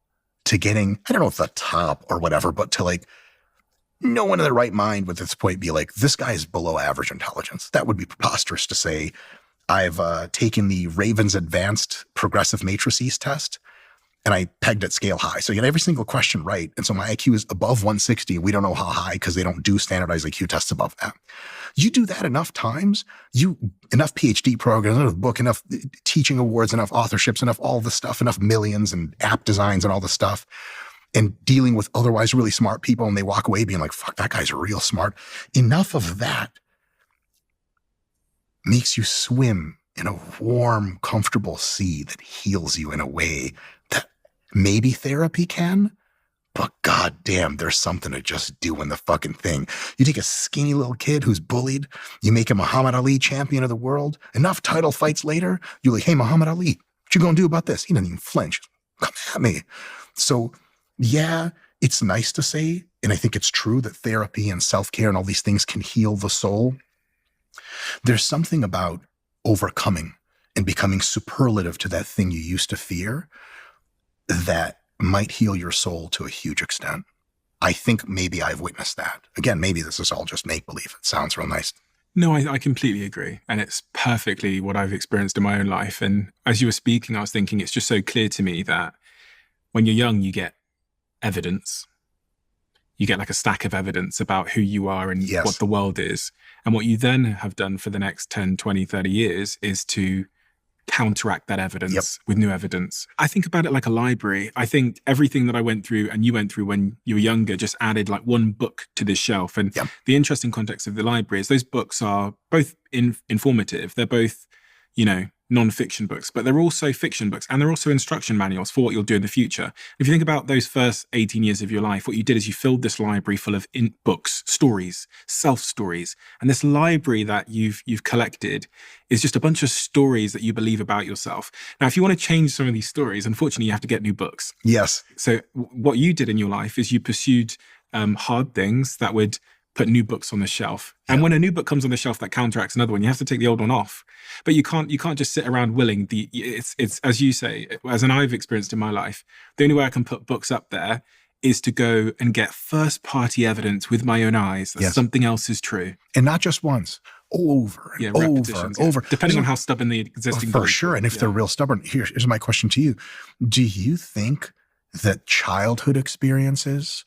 to getting, I don't know if the top or whatever, but to like, no one in their right mind would at this point be like, this guy is below average intelligence. That would be preposterous to say. I've taken the Ravens Advanced Progressive Matrices test, and I pegged at scale high. So you get every single question right. And so my IQ is above 160. We don't know how high because they don't do standardized IQ tests above that. You do that enough times, enough PhD programs, enough book, enough teaching awards, enough authorships, enough all the stuff, enough millions and app designs and all the stuff, and dealing with otherwise really smart people, and they walk away being like, fuck, that guy's real smart. Enough of that makes you swim in a warm, comfortable sea that heals you in a way that maybe therapy can, but goddamn, there's something to just doing the fucking thing. You take a skinny little kid who's bullied, you make him Muhammad Ali champion of the world, enough title fights later, you're like, hey, Muhammad Ali, what you gonna do about this? He doesn't even flinch. Come at me. So yeah, it's nice to say, and I think it's true that therapy and self-care and all these things can heal the soul. There's something about overcoming and becoming superlative to that thing you used to fear that might heal your soul to a huge extent. I think maybe I've witnessed that. Again, maybe this is all just make-believe. It sounds real nice. No, I completely agree. And it's perfectly what I've experienced in my own life. And as you were speaking, I was thinking it's just so clear to me that when you're young, you get evidence. You get like a stack of evidence about who you are and what the world is. And what you then have done for the next 10, 20, 30 years is to counteract that evidence with new evidence. I think about it like a library. I think everything that I went through and you went through when you were younger just added like one book to this shelf. And the interesting context of the library is those books are both informative. They're both, non-fiction books, but they're also fiction books, and they're also instruction manuals for what you'll do in the future. If you think about those first 18 years of your life, what you did is you filled this library full of books, stories, self-stories. And this library that you've collected is just a bunch of stories that you believe about yourself. Now, if you want to change some of these stories, unfortunately, you have to get new books. Yes. So what you did in your life is you pursued hard things that would put new books on the shelf. And Yeah. when a new book comes on the shelf that counteracts another one, you have to take the old one off. But you can't just sit around willing. It's as you say, as an I've experienced in my life, the only way I can put books up there is to go and get first-party evidence with my own eyes that something else is true. And not just once, over and over and over. Depending on how stubborn the existing for sure. And if they're real stubborn, here's my question to you. Do you think that childhood experiences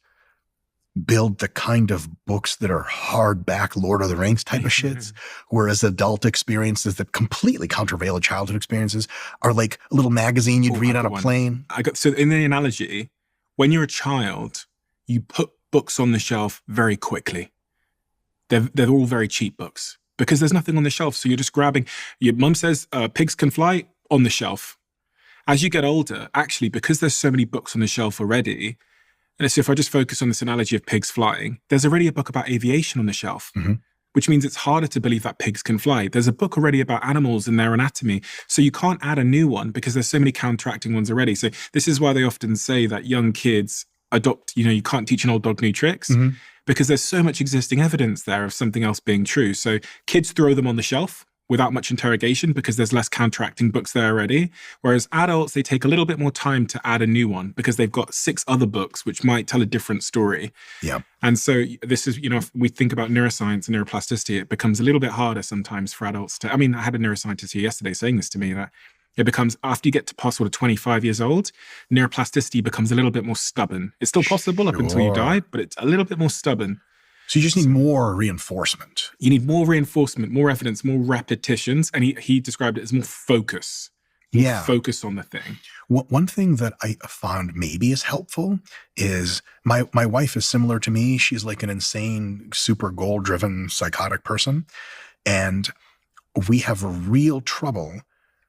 build the kind of books that are hardback Lord of the Rings type of shits, whereas adult experiences that completely countervail childhood experiences are like a little magazine you'd read on a plane? So in the analogy, when you're a child, you put books on the shelf very quickly. They're all very cheap books because there's nothing on the shelf. So you're just grabbing, your mum says pigs can fly, on the shelf. As you get older, actually, because there's so many books on the shelf already, and so if I just focus on this analogy of pigs flying, there's already a book about aviation on the shelf, which means it's harder to believe that pigs can fly. There's a book already about animals and their anatomy. So you can't add a new one because there's so many counteracting ones already. So this is why they often say that young kids adopt, you can't teach an old dog new tricks because there's so much existing evidence there of something else being true. So kids throw them on the shelf without much interrogation because there's less counteracting books there already. Whereas adults, they take a little bit more time to add a new one because they've got 6 other books which might tell a different story. Yeah. And so this is, if we think about neuroscience and neuroplasticity, it becomes a little bit harder sometimes for adults to, I had a neuroscientist here yesterday saying this to me, that it becomes, after you get to past sort of 25 years old, neuroplasticity becomes a little bit more stubborn. It's still possible up until you die, but it's a little bit more stubborn. So you just need more reinforcement. You need more reinforcement, more evidence, more repetitions. And he described it as more focus. Yeah. Focus on the thing. One thing that I found maybe is helpful is my wife is similar to me. She's like an insane, super goal-driven, psychotic person. And we have real trouble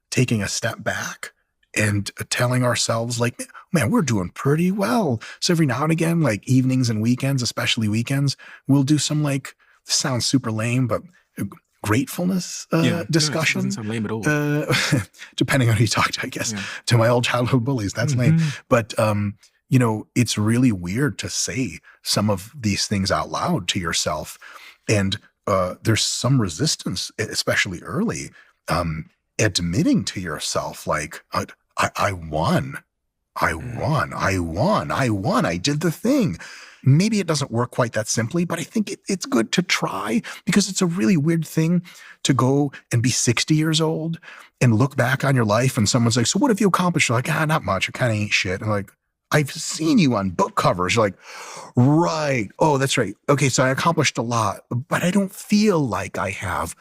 taking a step back and telling ourselves like, man, we're doing pretty well. So every now and again, like evenings and weekends, especially weekends, we'll do some like, sounds super lame, but gratefulness discussion. No, it doesn't sound lame at all. Depending on who you talk to, I guess. Yeah. To my old childhood bullies, that's lame. But, it's really weird to say some of these things out loud to yourself. And there's some resistance, especially early, admitting to yourself, like, I won. I did the thing. Maybe it doesn't work quite that simply, but I think it's good to try because it's a really weird thing to go and be 60 years old and look back on your life and someone's like, so what have you accomplished? You're like, not much. I kind of ain't shit. And like, I've seen you on book covers. You're like, right. Oh, that's right. Okay, so I accomplished a lot, but I don't feel like I have.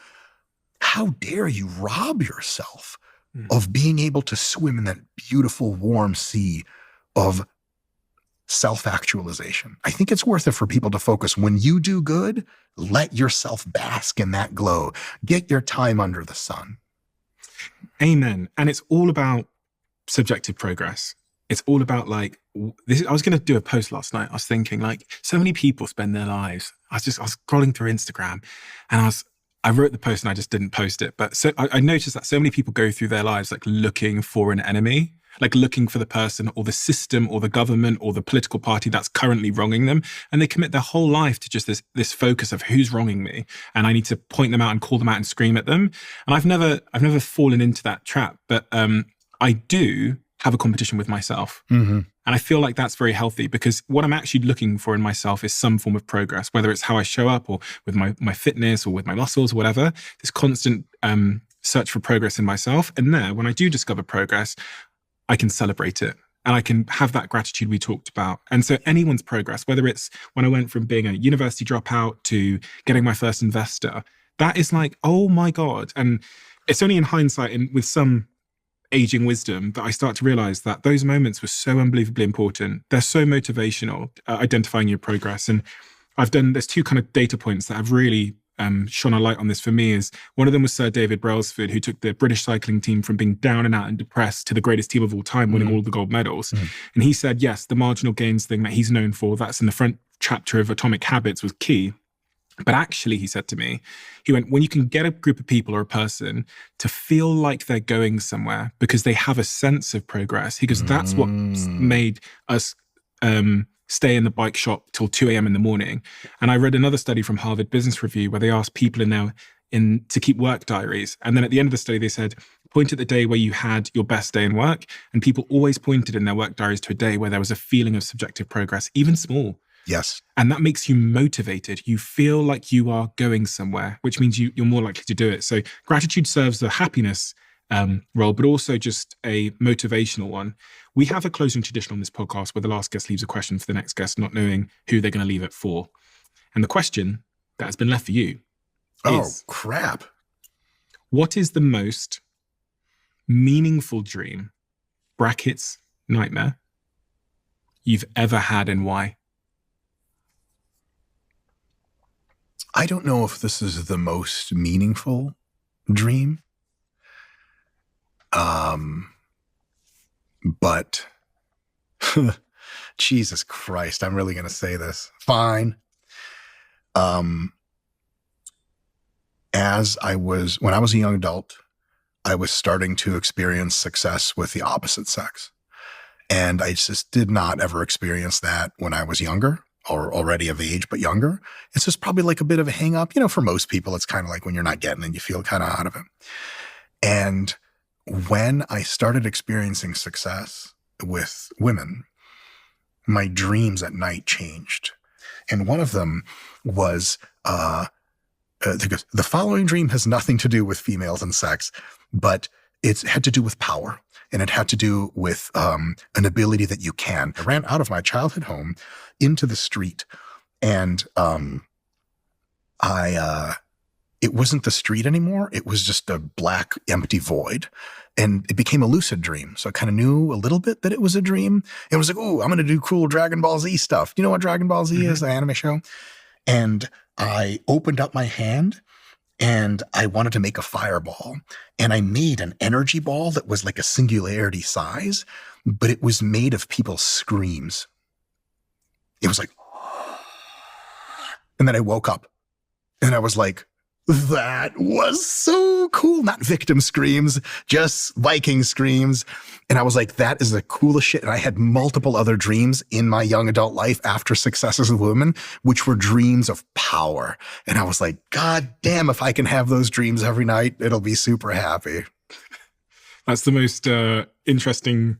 How dare you rob yourself of being able to swim in that beautiful, warm sea of self-actualization? I think it's worth it for people to focus. When you do good, let yourself bask in that glow. Get your time under the sun. Amen. And it's all about subjective progress. It's all about like this. I was going to do a post last night. I was thinking like so many people spend their lives. I was scrolling through Instagram and I wrote the post and I just didn't post it. But so I noticed that so many people go through their lives like looking for an enemy, like looking for the person or the system or the government or the political party that's currently wronging them. And they commit their whole life to just this focus of who's wronging me. And I need to point them out and call them out and scream at them. And I've never fallen into that trap, but I do have a competition with myself. And I feel like that's very healthy because what I'm actually looking for in myself is some form of progress, whether it's how I show up or with my fitness or with my muscles or whatever, this constant search for progress in myself. And there, when I do discover progress, I can celebrate it and I can have that gratitude we talked about. And so anyone's progress, whether it's when I went from being a university dropout to getting my first investor, that is like, oh my God. And it's only in hindsight and with some aging wisdom that I start to realize that those moments were so unbelievably important. They're so motivational, identifying your progress. And there's 2 kind of data points that have really shone a light on this for me. Is one of them was Sir David Brailsford, who took the British cycling team from being down and out and depressed to the greatest team of all time, winning all the gold medals. And he said, yes, the marginal gains thing that he's known for, that's in the front chapter of Atomic Habits, was key. But actually, he said to me, he went, when you can get a group of people or a person to feel like they're going somewhere because they have a sense of progress, he goes, that's what's made us stay in the bike shop till 2 a.m. in the morning. And I read another study from Harvard Business Review where they asked people to keep work diaries. And then at the end of the study, they said, point at the day where you had your best day in work. And people always pointed in their work diaries to a day where there was a feeling of subjective progress, even small. Yes. And that makes you motivated. You feel like you are going somewhere, which means you're more likely to do it. So gratitude serves the happiness role, but also just a motivational one. We have a closing tradition on this podcast where the last guest leaves a question for the next guest, not knowing who they're going to leave it for. And the question that has been left for you is, crap. what is the most meaningful dream, brackets, nightmare, you've ever had, and why? I don't know if this is the most meaningful dream. But Jesus Christ, I'm really going to say this. Fine. When I was a young adult, I was starting to experience success with the opposite sex. And I just did not ever experience that when I was younger, or already of age, but younger. It's just probably like a bit of a hang up. For most people, it's kind of like when you're not getting it, you feel kind of out of it. And when I started experiencing success with women, my dreams at night changed. And one of them was, the following dream has nothing to do with females and sex, but it had to do with power. And it had to do with an ability that you can. I ran out of my childhood home into the street, and it wasn't the street anymore. It was just a black, empty void. And it became a lucid dream. So I kind of knew a little bit that it was a dream. It was like, oh, I'm going to do cool Dragon Ball Z stuff. Do you know what Dragon Ball Z is, the anime show? And I opened up my hand and I wanted to make a fireball. And I made an energy ball that was like a singularity size, but it was made of people's screams. It was like, and then I woke up and I was like, that was so cool. Not victim screams, just Viking screams. And I was like, that is the coolest shit. And I had multiple other dreams in my young adult life after successes with women, which were dreams of power. And I was like, God damn, if I can have those dreams every night, it'll be super happy. That's the most interesting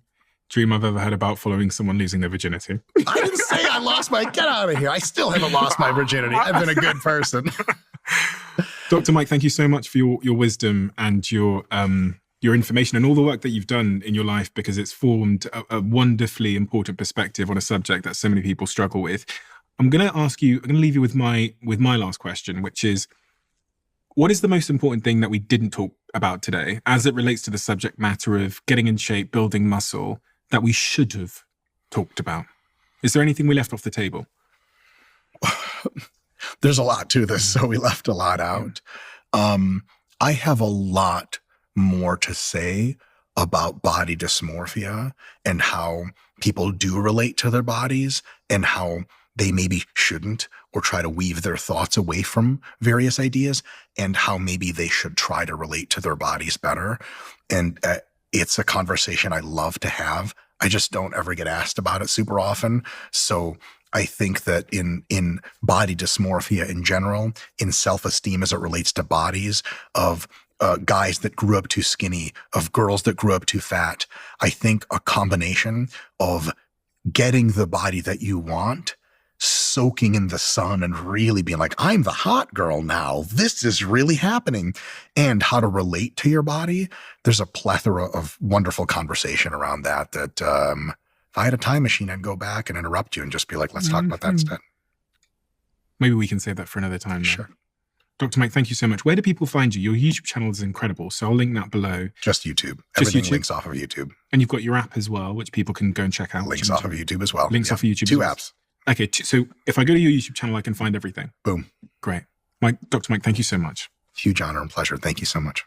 dream I've ever had about following someone losing their virginity. I didn't say I lost my, get out of here. I still haven't lost my virginity. I've been a good person. Dr. Mike, thank you so much for your wisdom and your information and all the work that you've done in your life, because it's formed a wonderfully important perspective on a subject that so many people struggle with. I'm going to leave you with my last question, which is, what is the most important thing that we didn't talk about today as it relates to the subject matter of getting in shape, building muscle, that we should have talked about? Is there anything we left off the table? There's a lot to this, so we left a lot out. I have a lot more to say about body dysmorphia and how people do relate to their bodies and how they maybe shouldn't, or try to weave their thoughts away from various ideas, and how maybe they should try to relate to their bodies better. And it's a conversation I love to have. I just don't ever get asked about it super often. So I think that in body dysmorphia in general, in self-esteem as it relates to bodies, of guys that grew up too skinny, of girls that grew up too fat, I think a combination of getting the body that you want, soaking in the sun and really being like, I'm the hot girl now, this is really happening, and how to relate to your body. There's a plethora of wonderful conversation around that if I had a time machine, I'd go back and interrupt you and just be like, let's talk about that instead. Maybe we can save that for another time. Sure. Dr. Mike, thank you so much. Where do people find you? Your YouTube channel is incredible, so I'll link that below. Just YouTube. Just Everything YouTube? links off of YouTube. And you've got your app as well, which people can go and check out. Links off of YouTube as well. Links off of YouTube. Two as well. apps. Okay, so if I go to your YouTube channel, I can find everything. Boom. Great. Dr. Mike, thank you so much. Huge honor and pleasure. Thank you so much.